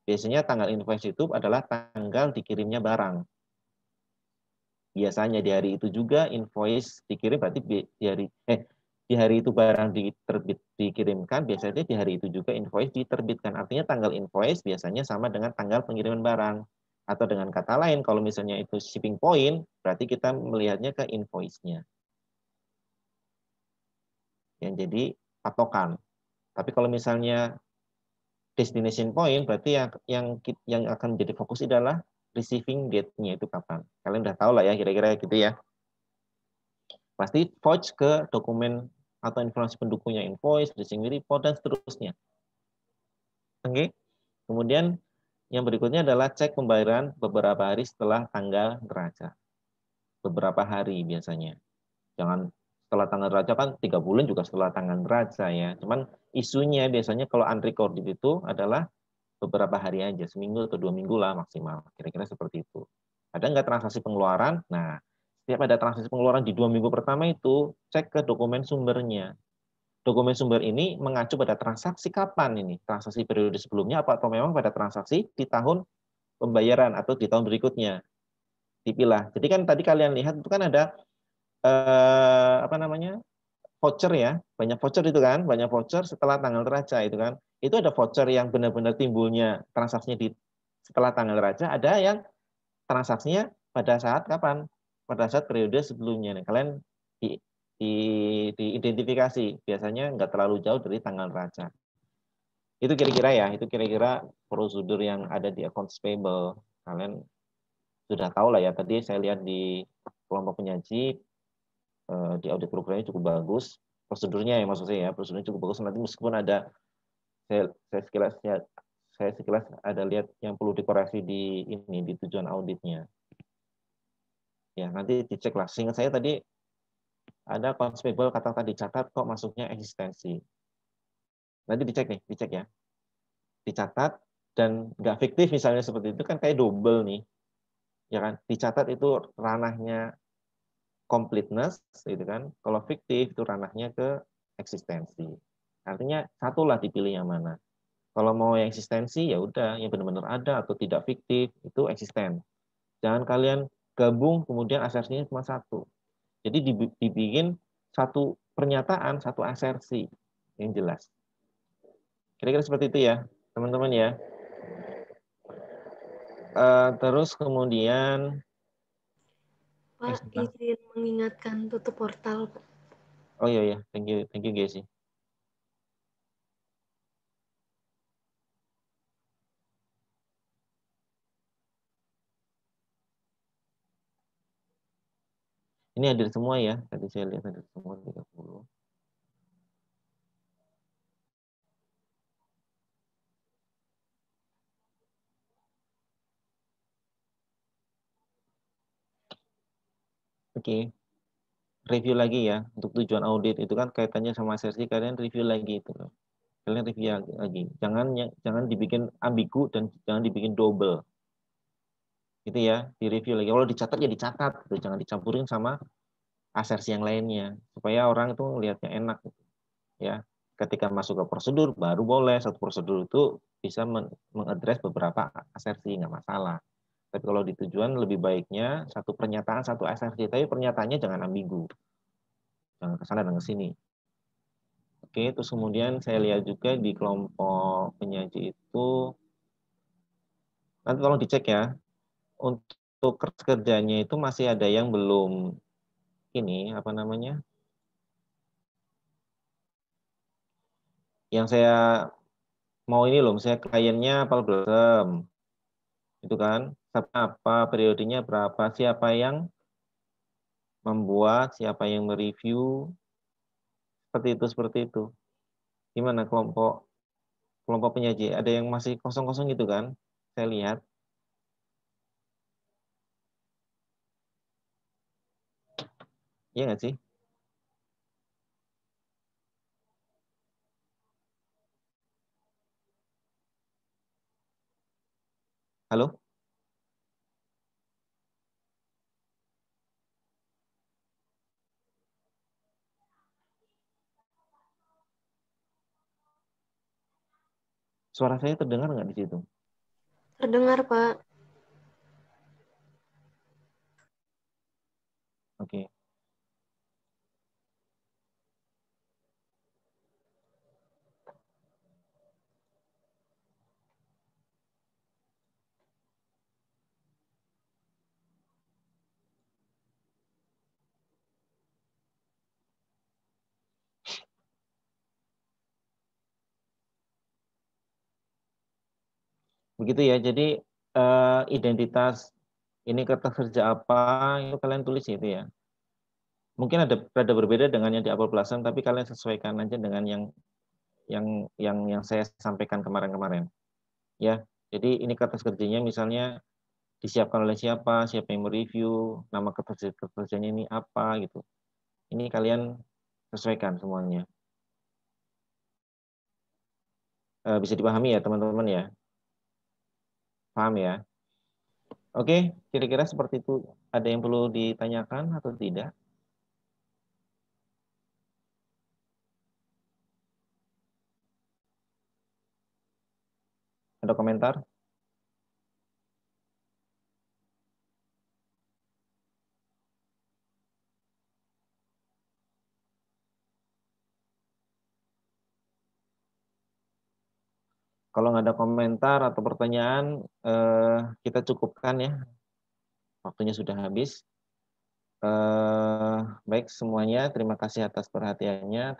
Biasanya tanggal invoice itu adalah tanggal dikirimnya barang. Biasanya di hari itu juga invoice dikirim, berarti di hari itu barang dikirimkan, biasanya di hari itu juga invoice diterbitkan. Artinya tanggal invoice biasanya sama dengan tanggal pengiriman barang. Atau dengan kata lain, kalau misalnya itu shipping point, berarti kita melihatnya ke invoice-nya. Yang jadi patokan. Tapi kalau misalnya destination point, berarti yang akan menjadi fokus adalah receiving date-nya itu kapan. Kalian udah tahu lah ya, kira-kira gitu ya. Pasti vouch ke dokumen atau informasi pendukungnya, invoice, receiving report, dan seterusnya. Oke. Kemudian yang berikutnya adalah cek pembayaran beberapa hari setelah tanggal neraca. Beberapa hari biasanya. Jangan setelah tanggal neraca, kan 3 bulan juga setelah tanggal neraca ya. Cuman isunya biasanya kalau unrecorded itu adalah beberapa hari aja, seminggu atau 2 minggu lah maksimal. Kira-kira seperti itu. Ada nggak transaksi pengeluaran? Nah, setiap ada transaksi pengeluaran di 2 minggu pertama itu, cek ke dokumen sumbernya. Dokumen sumber ini mengacu pada transaksi kapan ini? Transaksi periode sebelumnya atau memang pada transaksi di tahun pembayaran atau di tahun berikutnya? Dipilah. Jadi kan tadi kalian lihat itu kan ada voucher ya, banyak voucher itu kan, banyak voucher setelah tanggal neraca itu kan. Itu ada voucher yang benar-benar timbulnya transaksinya setelah tanggal neraca, ada yang transaksinya pada saat kapan? Pada saat periode sebelumnya. Nah, kalian diidentifikasi, biasanya nggak terlalu jauh dari tanggal neraca. Itu kira-kira ya, itu kira-kira prosedur yang ada di accounts payable. Kalian sudah tahu lah ya, tadi saya lihat di kelompok penyaji, di audit programnya cukup bagus. prosedurnya ya maksud saya ya, prosedurnya cukup bagus. Nanti meskipun ada saya sekilas ada lihat yang perlu dikoreksi di ini di tujuan auditnya. Ya, nanti dicek lah. Seingat saya tadi ada consumable kata dicatat kok masuknya eksistensi. Nanti dicek ya. Dicatat dan nggak fiktif misalnya seperti itu kan kayak double nih. Ya kan? Dicatat itu ranahnya completeness gitu kan. Kalau fiktif itu ranahnya ke eksistensi. Artinya satulah dipilih yang mana. Kalau mau yang eksistensi ya udah yang benar-benar ada atau tidak fiktif itu eksisten. Jangan kalian gabung kemudian asersinya cuma satu. Jadi dibikin satu pernyataan, satu asersi yang jelas. Kira-kira seperti itu ya, teman-teman ya. Terus kemudian Pak, izin mengingatkan tutup portal. Oh iya, thank you Gesi. Ini hadir semua ya, tadi saya lihat hadir semua 30. Oke. Review lagi ya, untuk tujuan audit itu kan kaitannya sama asersi, kalian review lagi itu. Kalian review lagi. Jangan dibikin ambigu dan jangan dibikin double. Gitu ya, di review lagi. Kalau dicatat ya dicatat, gitu. Jangan dicampurin sama asersi yang lainnya supaya orang itu lihatnya enak gitu. Ya. Ketika masuk ke prosedur baru boleh satu prosedur itu bisa mengadres beberapa asersi, nggak masalah. Tapi kalau di tujuan lebih baiknya satu pernyataan satu asersi, tapi pernyataannya jangan ambigu. Jangan ke sana dan ke sini. Oke, terus kemudian saya lihat juga di kelompok penyaji itu nanti tolong dicek ya. Untuk kerjanya itu masih ada yang belum ini apa namanya? Yang saya mau ini loh, saya kliennya Apple Blossom. Itu kan, apa periodenya berapa, siapa yang membuat, siapa yang mereview, seperti itu. Gimana kelompok penyaji? Ada yang masih kosong-kosong gitu kan? Saya lihat. Iya nggak sih? Halo? Suara saya terdengar nggak di situ? Terdengar, Pak. Oke. Begitu ya, jadi identitas ini kata kerja apa, itu kalian tulis itu ya. Mungkin ada berbeda dengan yang di Apple Blossom, tapi kalian sesuaikan aja dengan yang saya sampaikan kemarin-kemarin. Ya, jadi ini kata kerjanya misalnya disiapkan oleh siapa yang mereview, nama kerjanya ini apa gitu. Ini kalian sesuaikan semuanya. Bisa dipahami ya teman-teman ya? Paham ya? Oke, kira-kira seperti itu. Ada yang perlu ditanyakan atau tidak? Ada komentar? Kalau nggak ada komentar atau pertanyaan, kita cukupkan ya. Waktunya sudah habis. Baik semuanya, terima kasih atas perhatiannya.